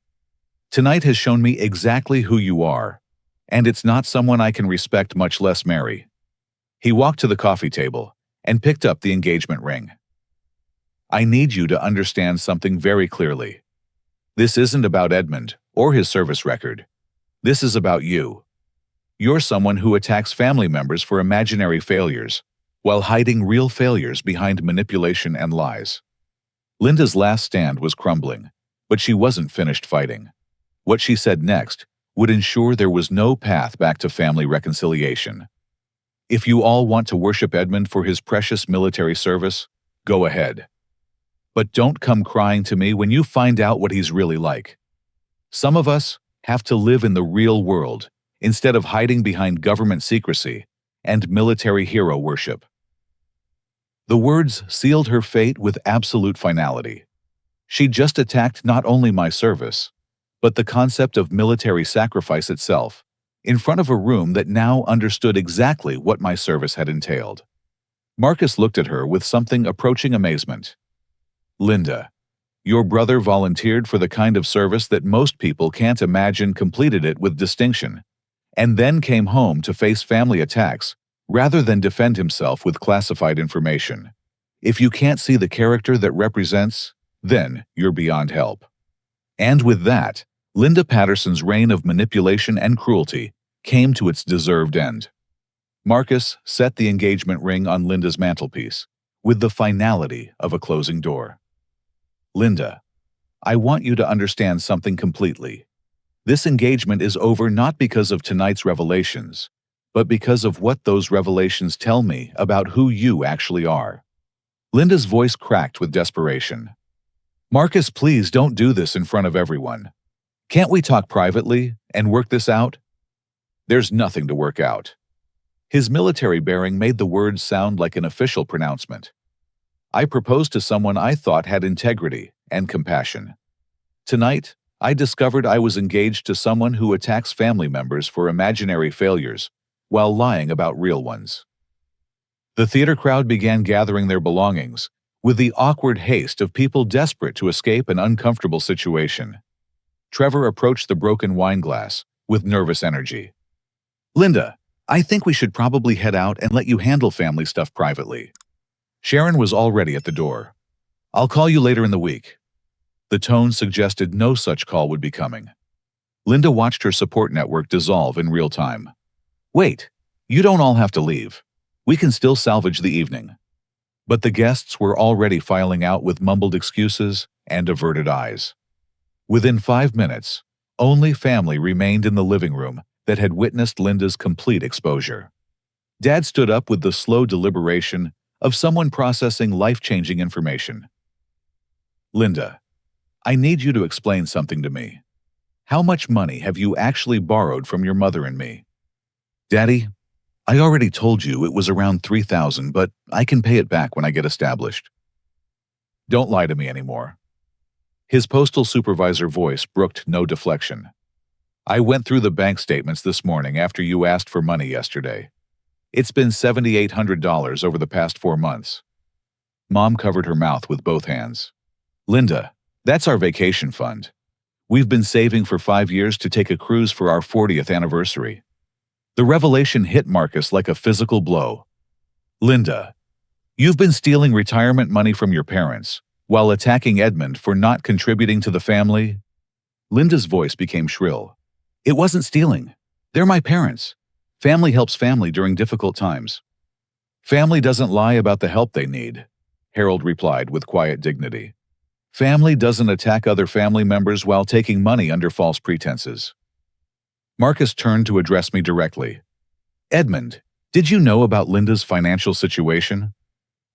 Tonight has shown me exactly who you are, and it's not someone I can respect, much less marry. He walked to the coffee table and picked up the engagement ring. I need you to understand something very clearly. This isn't about Edmund or his service record. This is about you. You're someone who attacks family members for imaginary failures, while hiding real failures behind manipulation and lies. Linda's last stand was crumbling, but she wasn't finished fighting. What she said next would ensure there was no path back to family reconciliation. If you all want to worship Edmund for his precious military service, go ahead. But don't come crying to me when you find out what he's really like. Some of us have to live in the real world instead of hiding behind government secrecy and military hero worship. The words sealed her fate with absolute finality. She just attacked not only my service, but the concept of military sacrifice itself, in front of a room that now understood exactly what my service had entailed. Marcus looked at her with something approaching amazement. Linda, your brother volunteered for the kind of service that most people can't imagine, completed it with distinction, and then came home to face family attacks rather than defend himself with classified information. If you can't see the character that represents, then you're beyond help. And with that, Linda Patterson's reign of manipulation and cruelty came to its deserved end. Marcus set the engagement ring on Linda's mantelpiece with the finality of a closing door. Linda, I want you to understand something completely. This engagement is over not because of tonight's revelations, but because of what those revelations tell me about who you actually are. Linda's voice cracked with desperation. Marcus, please don't do this in front of everyone. Can't we talk privately and work this out? There's nothing to work out. His military bearing made the words sound like an official pronouncement. I proposed to someone I thought had integrity and compassion. Tonight, I discovered I was engaged to someone who attacks family members for imaginary failures while lying about real ones. The theater crowd began gathering their belongings, with the awkward haste of people desperate to escape an uncomfortable situation. Trevor approached the broken wine glass with nervous energy. Linda, I think we should probably head out and let you handle family stuff privately. Sharon was already at the door. I'll call you later in the week. The tone suggested no such call would be coming. Linda watched her support network dissolve in real time. Wait, you don't all have to leave. We can still salvage the evening. But the guests were already filing out with mumbled excuses and averted eyes. Within 5 minutes, only family remained in the living room that had witnessed Linda's complete exposure. Dad stood up with the slow deliberation of someone processing life-changing information. Linda, I need you to explain something to me. How much money have you actually borrowed from your mother and me? Daddy, I already told you it was around $3,000, but I can pay it back when I get established. Don't lie to me anymore. His postal supervisor voice brooked no deflection. I went through the bank statements this morning after you asked for money yesterday. It's been $7,800 over the past 4 months. Mom covered her mouth with both hands. Linda, that's our vacation fund. We've been saving for 5 years to take a cruise for our 40th anniversary. The revelation hit Marcus like a physical blow. Linda, you've been stealing retirement money from your parents while attacking Edmund for not contributing to the family? Linda's voice became shrill. It wasn't stealing. They're my parents. Family helps family during difficult times. Family doesn't lie about the help they need, Harold replied with quiet dignity. Family doesn't attack other family members while taking money under false pretenses. Marcus turned to address me directly. Edmund, did you know about Linda's financial situation?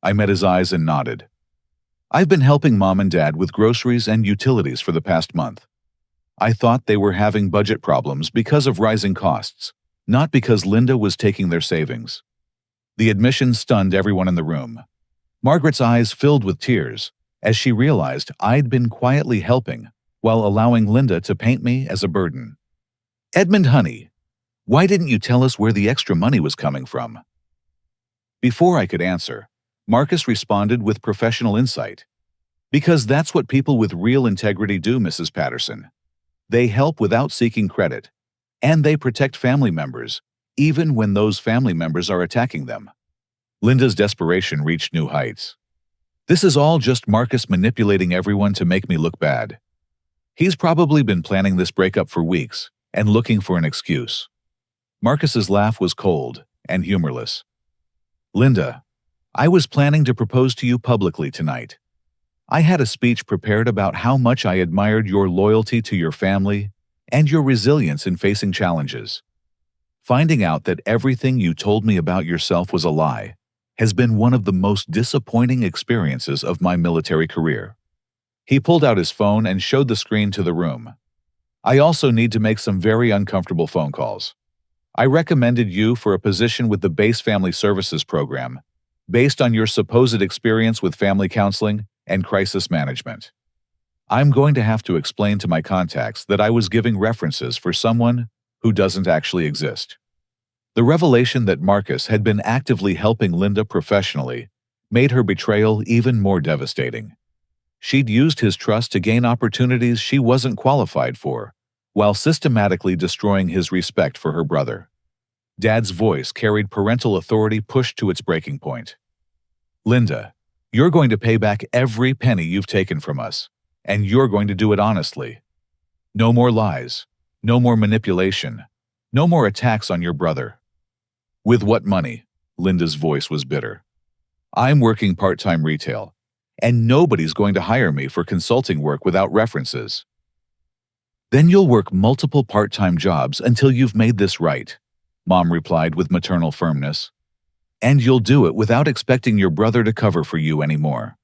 I met his eyes and nodded. I've been helping Mom and Dad with groceries and utilities for the past month. I thought they were having budget problems because of rising costs, not because Linda was taking their savings. The admission stunned everyone in the room. Margaret's eyes filled with tears as she realized I'd been quietly helping while allowing Linda to paint me as a burden. Edmund, honey, why didn't you tell us where the extra money was coming from? Before I could answer, Marcus responded with professional insight. Because that's what people with real integrity do, Mrs. Patterson. They help without seeking credit, and they protect family members, even when those family members are attacking them. Linda's desperation reached new heights. This is all just Marcus manipulating everyone to make me look bad. He's probably been planning this breakup for weeks and looking for an excuse. Marcus's laugh was cold and humorless. Linda, I was planning to propose to you publicly tonight. I had a speech prepared about how much I admired your loyalty to your family and your resilience in facing challenges. Finding out that everything you told me about yourself was a lie has been one of the most disappointing experiences of my military career. He pulled out his phone and showed the screen to the room. I also need to make some very uncomfortable phone calls. I recommended you for a position with the Base Family Services Program, based on your supposed experience with family counseling and crisis management. I'm going to have to explain to my contacts that I was giving references for someone who doesn't actually exist. The revelation that Marcus had been actively helping Linda professionally made her betrayal even more devastating. She'd used his trust to gain opportunities she wasn't qualified for, while systematically destroying his respect for her brother. Dad's voice carried parental authority pushed to its breaking point. Linda, you're going to pay back every penny you've taken from us, and you're going to do it honestly. No more lies, no more manipulation, no more attacks on your brother. With what money? Linda's voice was bitter. I'm working part-time retail, and nobody's going to hire me for consulting work without references. Then you'll work multiple part-time jobs until you've made this right, Mom replied with maternal firmness. And you'll do it without expecting your brother to cover for you anymore."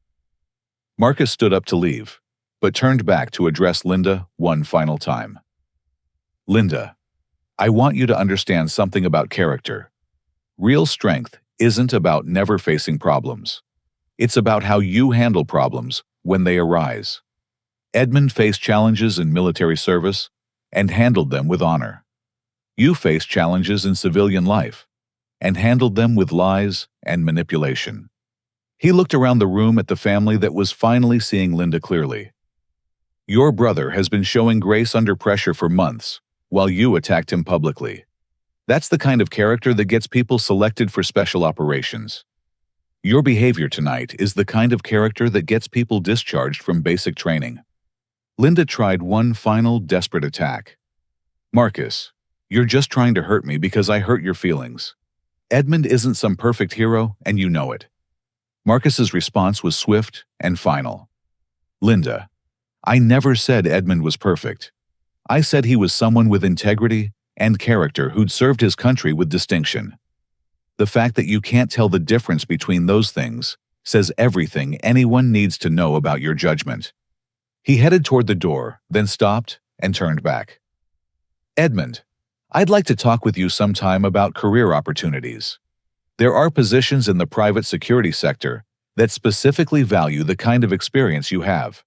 Marcus stood up to leave, but turned back to address Linda one final time. "Linda, I want you to understand something about character. Real strength isn't about never facing problems. It's about how you handle problems when they arise. Edmund faced challenges in military service and handled them with honor. You faced challenges in civilian life and handled them with lies and manipulation." He looked around the room at the family that was finally seeing Linda clearly. "Your brother has been showing grace under pressure for months, while you attacked him publicly. That's the kind of character that gets people selected for special operations. Your behavior tonight is the kind of character that gets people discharged from basic training." Linda tried one final desperate attack. "Marcus, you're just trying to hurt me because I hurt your feelings. Edmund isn't some perfect hero, and you know it." Marcus's response was swift and final. "Linda, I never said Edmund was perfect. I said he was someone with integrity and character who'd served his country with distinction. The fact that you can't tell the difference between those things says everything anyone needs to know about your judgment." He headed toward the door, then stopped and turned back. "Edmund, I'd like to talk with you sometime about career opportunities. There are positions in the private security sector that specifically value the kind of experience you have.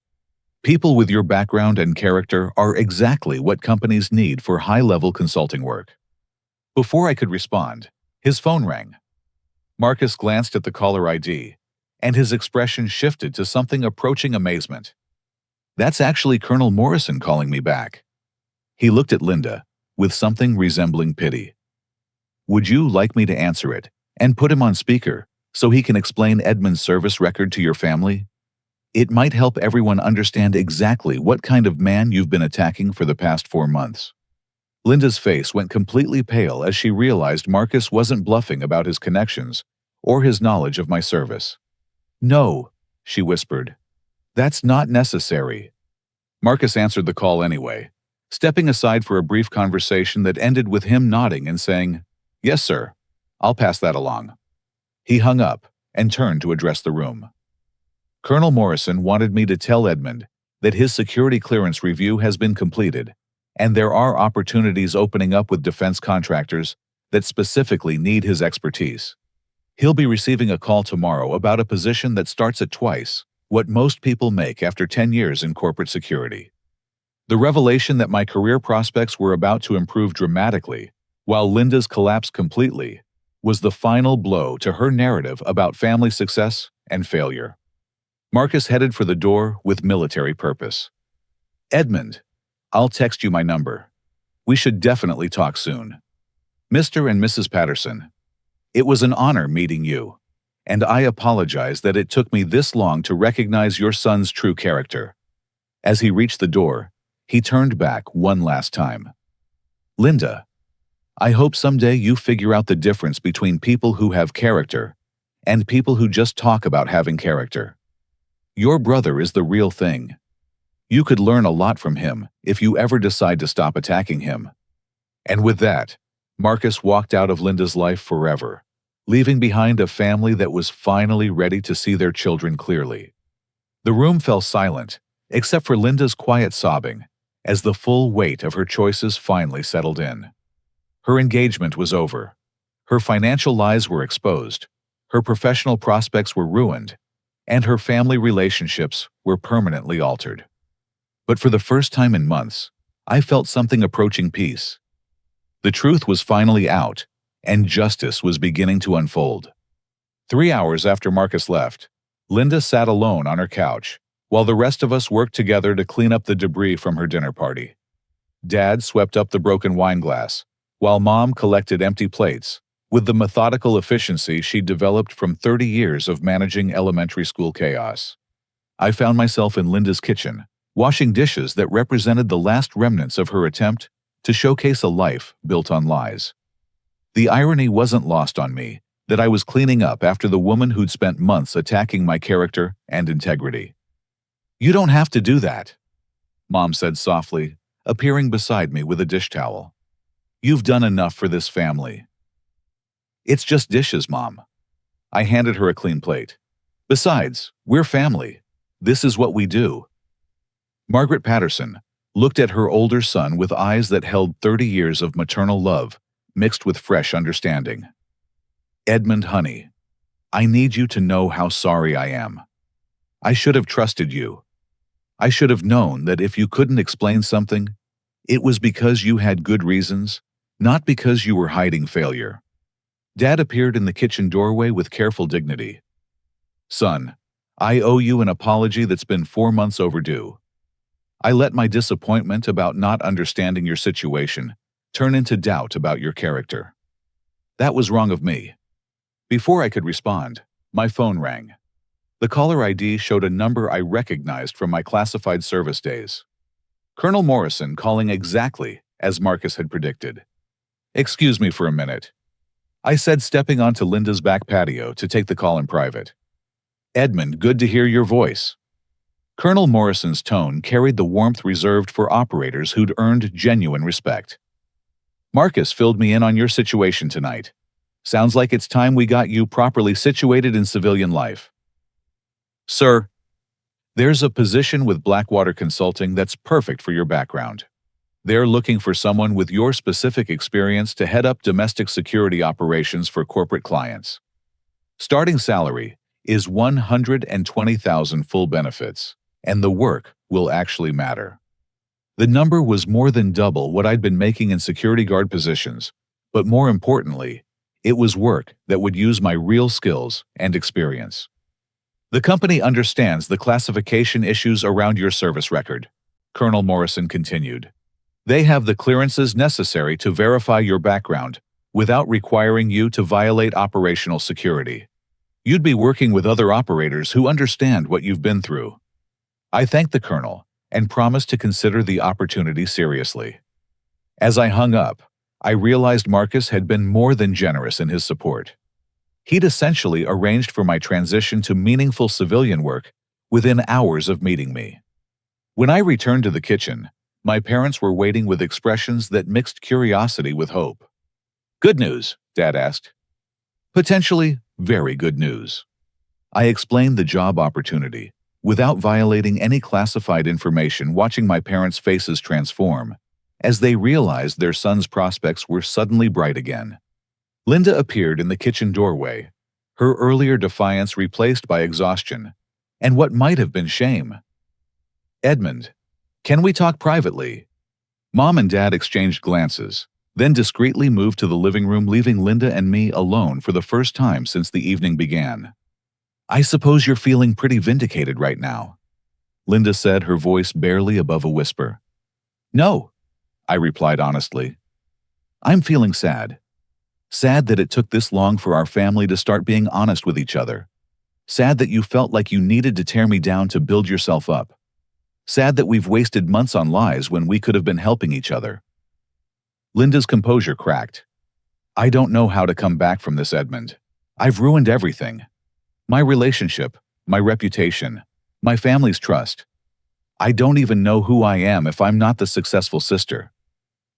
People with your background and character are exactly what companies need for high-level consulting work." Before I could respond, his phone rang. Marcus glanced at the caller ID, and his expression shifted to something approaching amazement. "That's actually Colonel Morrison calling me back." He looked at Linda with something resembling pity. "Would you like me to answer it and put him on speaker so he can explain Edmund's service record to your family? It might help everyone understand exactly what kind of man you've been attacking for the past 4 months." Linda's face went completely pale as she realized Marcus wasn't bluffing about his connections or his knowledge of my service. "No," she whispered. "That's not necessary." Marcus answered the call anyway, stepping aside for a brief conversation that ended with him nodding and saying, "Yes, sir. I'll pass that along." He hung up and turned to address the room. "Colonel Morrison wanted me to tell Edmund that his security clearance review has been completed, and there are opportunities opening up with defense contractors that specifically need his expertise. He'll be receiving a call tomorrow about a position that starts at twice what most people make after 10 years in corporate security." The revelation that my career prospects were about to improve dramatically, while Linda's collapsed completely, was the final blow to her narrative about family success and failure. Marcus headed for the door with military purpose. "Edmund, I'll text you my number. We should definitely talk soon. Mr. and Mrs. Patterson, it was an honor meeting you, and I apologize that it took me this long to recognize your son's true character." As he reached the door, he turned back one last time. "Linda, I hope someday you figure out the difference between people who have character and people who just talk about having character. Your brother is the real thing. You could learn a lot from him if you ever decide to stop attacking him." And with that, Marcus walked out of Linda's life forever, leaving behind a family that was finally ready to see their children clearly. The room fell silent, except for Linda's quiet sobbing, as the full weight of her choices finally settled in. Her engagement was over. Her financial lies were exposed. Her professional prospects were ruined, and her family relationships were permanently altered. But for the first time in months, I felt something approaching peace. The truth was finally out, and justice was beginning to unfold. 3 hours after Marcus left, Linda sat alone on her couch, while the rest of us worked together to clean up the debris from her dinner party. Dad swept up the broken wine glass, while Mom collected empty plates, with the methodical efficiency she'd developed from 30 years of managing elementary school chaos. I found myself in Linda's kitchen, washing dishes that represented the last remnants of her attempt to showcase a life built on lies. The irony wasn't lost on me that I was cleaning up after the woman who'd spent months attacking my character and integrity. "You don't have to do that," Mom said softly, appearing beside me with a dish towel. "You've done enough for this family." "It's just dishes, Mom. I handed her a clean plate. Besides, we're family. This is what we do. Margaret Patterson looked at her older son with eyes that held 30 years of maternal love, mixed with fresh understanding. Edmund, honey, I need you to know how sorry I am. I should have trusted you. I should have known that if you couldn't explain something, it was because you had good reasons, not because you were hiding failure. Dad appeared in the kitchen doorway with careful dignity. Son, I owe you an apology that's been 4 months overdue. I let my disappointment about not understanding your situation turn into doubt about your character. That was wrong of me. Before I could respond, my phone rang. The caller ID showed a number I recognized from my classified service days. Colonel Morrison calling exactly as Marcus had predicted. Excuse me for a minute, I said, stepping onto Linda's back patio to take the call in private. Edmund, good to hear your voice. Colonel Morrison's tone carried the warmth reserved for operators who'd earned genuine respect. Marcus filled me in on your situation tonight. Sounds like it's time we got you properly situated in civilian life. Sir, there's a position with Blackwater Consulting that's perfect for your background. They're looking for someone with your specific experience to head up domestic security operations for corporate clients. Starting salary is $120,000 full benefits, and the work will actually matter. The number was more than double what I'd been making in security guard positions, but more importantly, it was work that would use my real skills and experience. The company understands the classification issues around your service record, Colonel Morrison continued. They have the clearances necessary to verify your background without requiring you to violate operational security. You'd be working with other operators who understand what you've been through. I thanked the colonel and promised to consider the opportunity seriously. As I hung up, I realized Marcus had been more than generous in his support. He'd essentially arranged for my transition to meaningful civilian work within hours of meeting me. When I returned to the kitchen, my parents were waiting with expressions that mixed curiosity with hope. Good news, Dad asked. Potentially very good news. I explained the job opportunity, without violating any classified information, watching my parents' faces transform as they realized their son's prospects were suddenly bright again. Linda appeared in the kitchen doorway, her earlier defiance replaced by exhaustion and what might have been shame. Edmund, can we talk privately? Mom and Dad exchanged glances, then discreetly moved to the living room, leaving Linda and me alone for the first time since the evening began. I suppose you're feeling pretty vindicated right now, Linda said, her voice barely above a whisper. No, I replied honestly. I'm feeling sad. Sad that it took this long for our family to start being honest with each other. Sad that you felt like you needed to tear me down to build yourself up. Sad that we've wasted months on lies when we could have been helping each other. Linda's composure cracked. I don't know how to come back from this, Edmund. I've ruined everything. My relationship, my reputation, my family's trust. I don't even know who I am if I'm not the successful sister.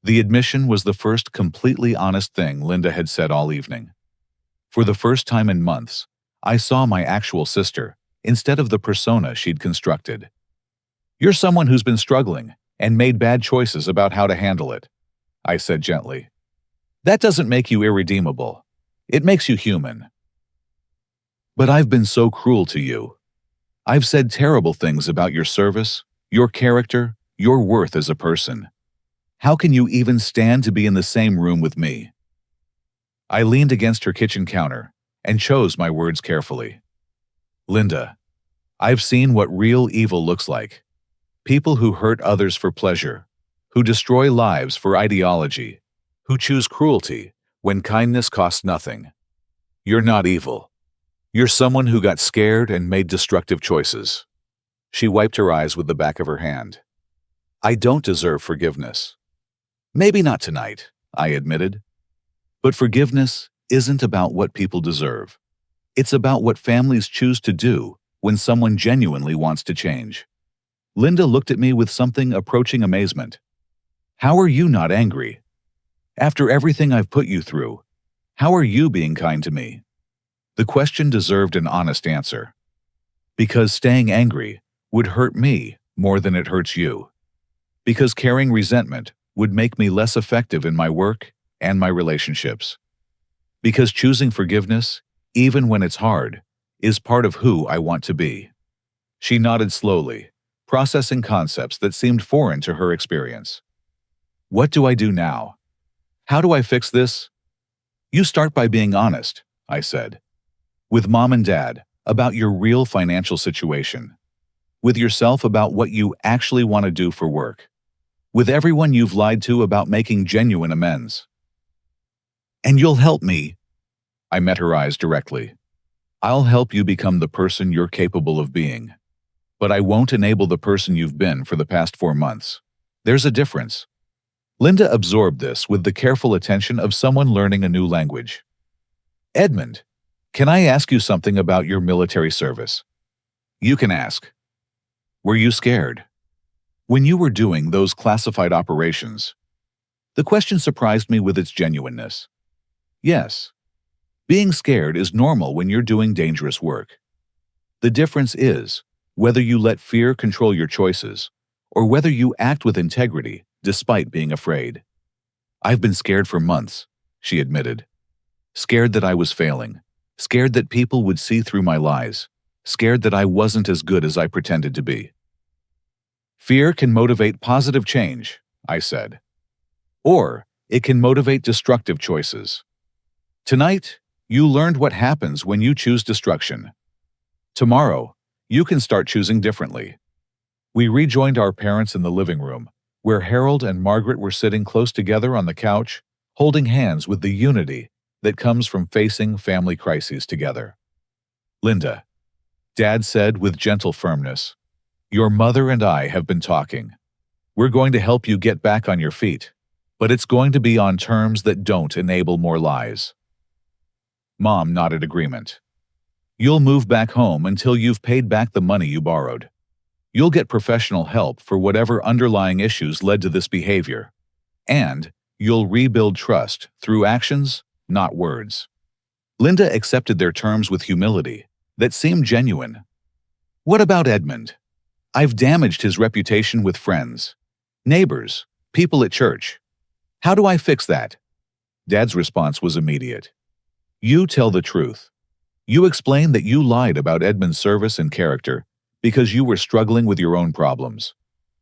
The admission was the first completely honest thing Linda had said all evening. For the first time in months, I saw my actual sister instead of the persona she'd constructed. You're someone who's been struggling and made bad choices about how to handle it, I said gently. That doesn't make you irredeemable. It makes you human. But I've been so cruel to you. I've said terrible things about your service, your character, your worth as a person. How can you even stand to be in the same room with me? I leaned against her kitchen counter and chose my words carefully. Linda, I've seen what real evil looks like. People who hurt others for pleasure, who destroy lives for ideology, who choose cruelty when kindness costs nothing. You're not evil. You're someone who got scared and made destructive choices. She wiped her eyes with the back of her hand. I don't deserve forgiveness. Maybe not tonight, I admitted. But forgiveness isn't about what people deserve. It's about what families choose to do when someone genuinely wants to change. Linda looked at me with something approaching amazement. How are you not angry? After everything I've put you through, how are you being kind to me? The question deserved an honest answer. Because staying angry would hurt me more than it hurts you. Because carrying resentment would make me less effective in my work and my relationships. Because choosing forgiveness, even when it's hard, is part of who I want to be. She nodded slowly, processing concepts that seemed foreign to her experience. What do I do now? How do I fix this? You start by being honest, I said. With mom and dad, about your real financial situation. With yourself about what you actually want to do for work. With everyone you've lied to about making genuine amends. And you'll help me. I met her eyes directly. I'll help you become the person you're capable of being. But I won't enable the person you've been for the past 4 months. There's a difference. Linda absorbed this with the careful attention of someone learning a new language. Edmund, can I ask you something about your military service? You can ask. Were you scared? When you were doing those classified operations? The question surprised me with its genuineness. Yes. Being scared is normal when you're doing dangerous work. The difference is whether you let fear control your choices or whether you act with integrity despite being afraid. I've been scared for months, she admitted. Scared that I was failing. Scared that people would see through my lies. Scared that I wasn't as good as I pretended to be. Fear can motivate positive change, I said. Or it can motivate destructive choices. Tonight, you learned what happens when you choose destruction. Tomorrow, you can start choosing differently. We rejoined our parents in the living room, where Harold and Margaret were sitting close together on the couch, holding hands with the unity that comes from facing family crises together. Linda, Dad said with gentle firmness, your mother and I have been talking. We're going to help you get back on your feet, but it's going to be on terms that don't enable more lies. Mom nodded agreement. You'll move back home until you've paid back the money you borrowed. You'll get professional help for whatever underlying issues led to this behavior. And you'll rebuild trust through actions, not words. Linda accepted their terms with humility that seemed genuine. What about Edmund? I've damaged his reputation with friends, neighbors, people at church. How do I fix that? Dad's response was immediate. You tell the truth. You explain that you lied about Edmund's service and character because you were struggling with your own problems.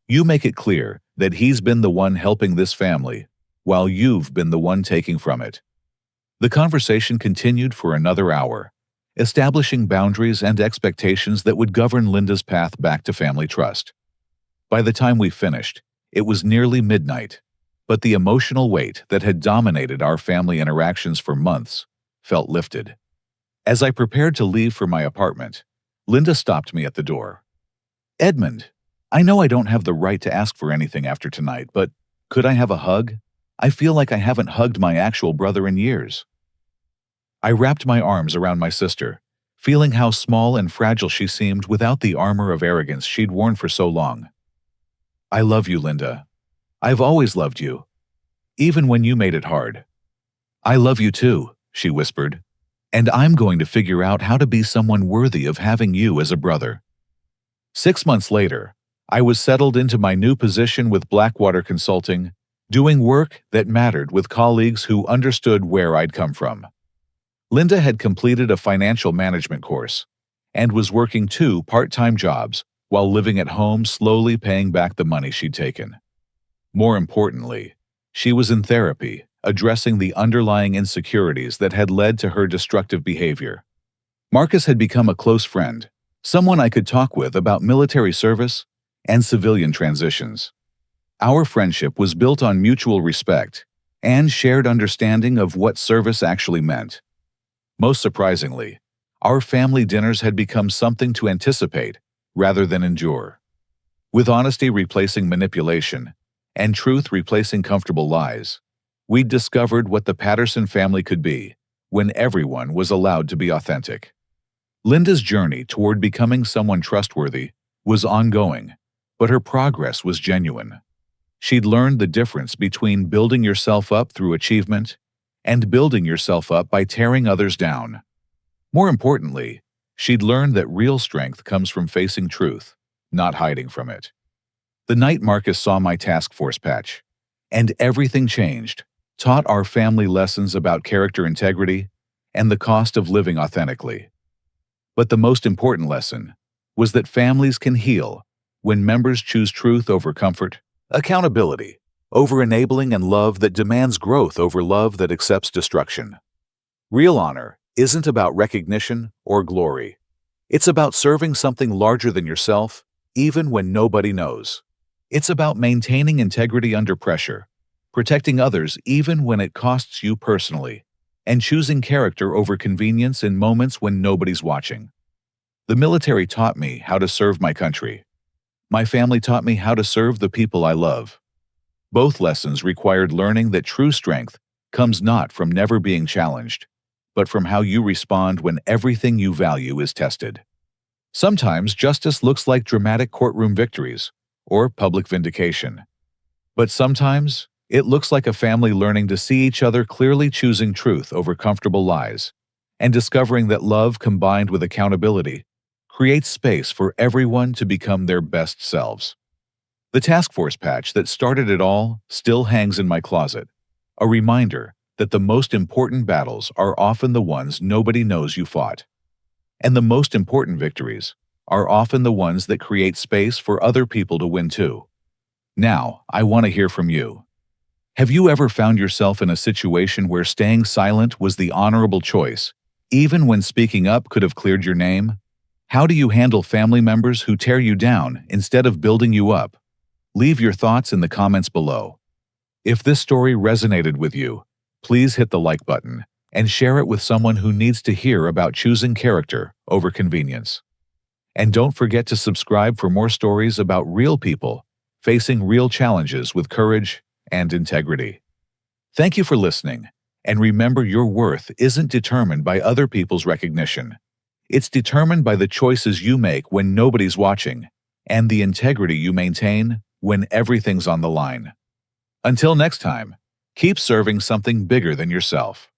You make it clear that he's been the one helping this family, while you've been the one taking from it. The conversation continued for another hour, establishing boundaries and expectations that would govern Linda's path back to family trust. By the time we finished, it was nearly midnight, but the emotional weight that had dominated our family interactions for months felt lifted. As I prepared to leave for my apartment, Linda stopped me at the door. Edmund, I know I don't have the right to ask for anything after tonight, but could I have a hug? I feel like I haven't hugged my actual brother in years. I wrapped my arms around my sister, feeling how small and fragile she seemed without the armor of arrogance she'd worn for so long. I love you, Linda. I've always loved you, even when you made it hard. I love you too, she whispered, and I'm going to figure out how to be someone worthy of having you as a brother. 6 months later, I was settled into my new position with Blackwater Consulting, doing work that mattered with colleagues who understood where I'd come from. Linda had completed a financial management course and was working 2 part-time jobs while living at home, slowly paying back the money she'd taken. More importantly, she was in therapy, addressing the underlying insecurities that had led to her destructive behavior. Marcus had become a close friend, someone I could talk with about military service and civilian transitions. Our friendship was built on mutual respect and shared understanding of what service actually meant. Most surprisingly, our family dinners had become something to anticipate rather than endure. With honesty replacing manipulation and truth replacing comfortable lies, we'd discovered what the Patterson family could be when everyone was allowed to be authentic. Linda's journey toward becoming someone trustworthy was ongoing, but her progress was genuine. She'd learned the difference between building yourself up through achievement and building yourself up by tearing others down. More importantly, she'd learned that real strength comes from facing truth, not hiding from it. The night Marcus saw my task force patch, and everything changed, taught our family lessons about character integrity and the cost of living authentically. But the most important lesson was that families can heal when members choose truth over comfort, accountability over enabling, and love that demands growth over love that accepts destruction. Real honor isn't about recognition or glory. It's about serving something larger than yourself, even when nobody knows. It's about maintaining integrity under pressure, protecting others even when it costs you personally, and choosing character over convenience in moments when nobody's watching. The military taught me how to serve my country. My family taught me how to serve the people I love. Both lessons required learning that true strength comes not from never being challenged, but from how you respond when everything you value is tested. Sometimes justice looks like dramatic courtroom victories or public vindication. But sometimes it looks like a family learning to see each other clearly, choosing truth over comfortable lies, and discovering that love combined with accountability creates space for everyone to become their best selves. The task force patch that started it all still hangs in my closet, a reminder that the most important battles are often the ones nobody knows you fought. And the most important victories are often the ones that create space for other people to win too. Now, I want to hear from you. Have you ever found yourself in a situation where staying silent was the honorable choice, even when speaking up could have cleared your name? How do you handle family members who tear you down instead of building you up? Leave your thoughts in the comments below. If this story resonated with you, please hit the like button and share it with someone who needs to hear about choosing character over convenience. And don't forget to subscribe for more stories about real people facing real challenges with courage and integrity. Thank you for listening, and remember, your worth isn't determined by other people's recognition. It's determined by the choices you make when nobody's watching, and the integrity you maintain when everything's on the line. Until next time, keep serving something bigger than yourself.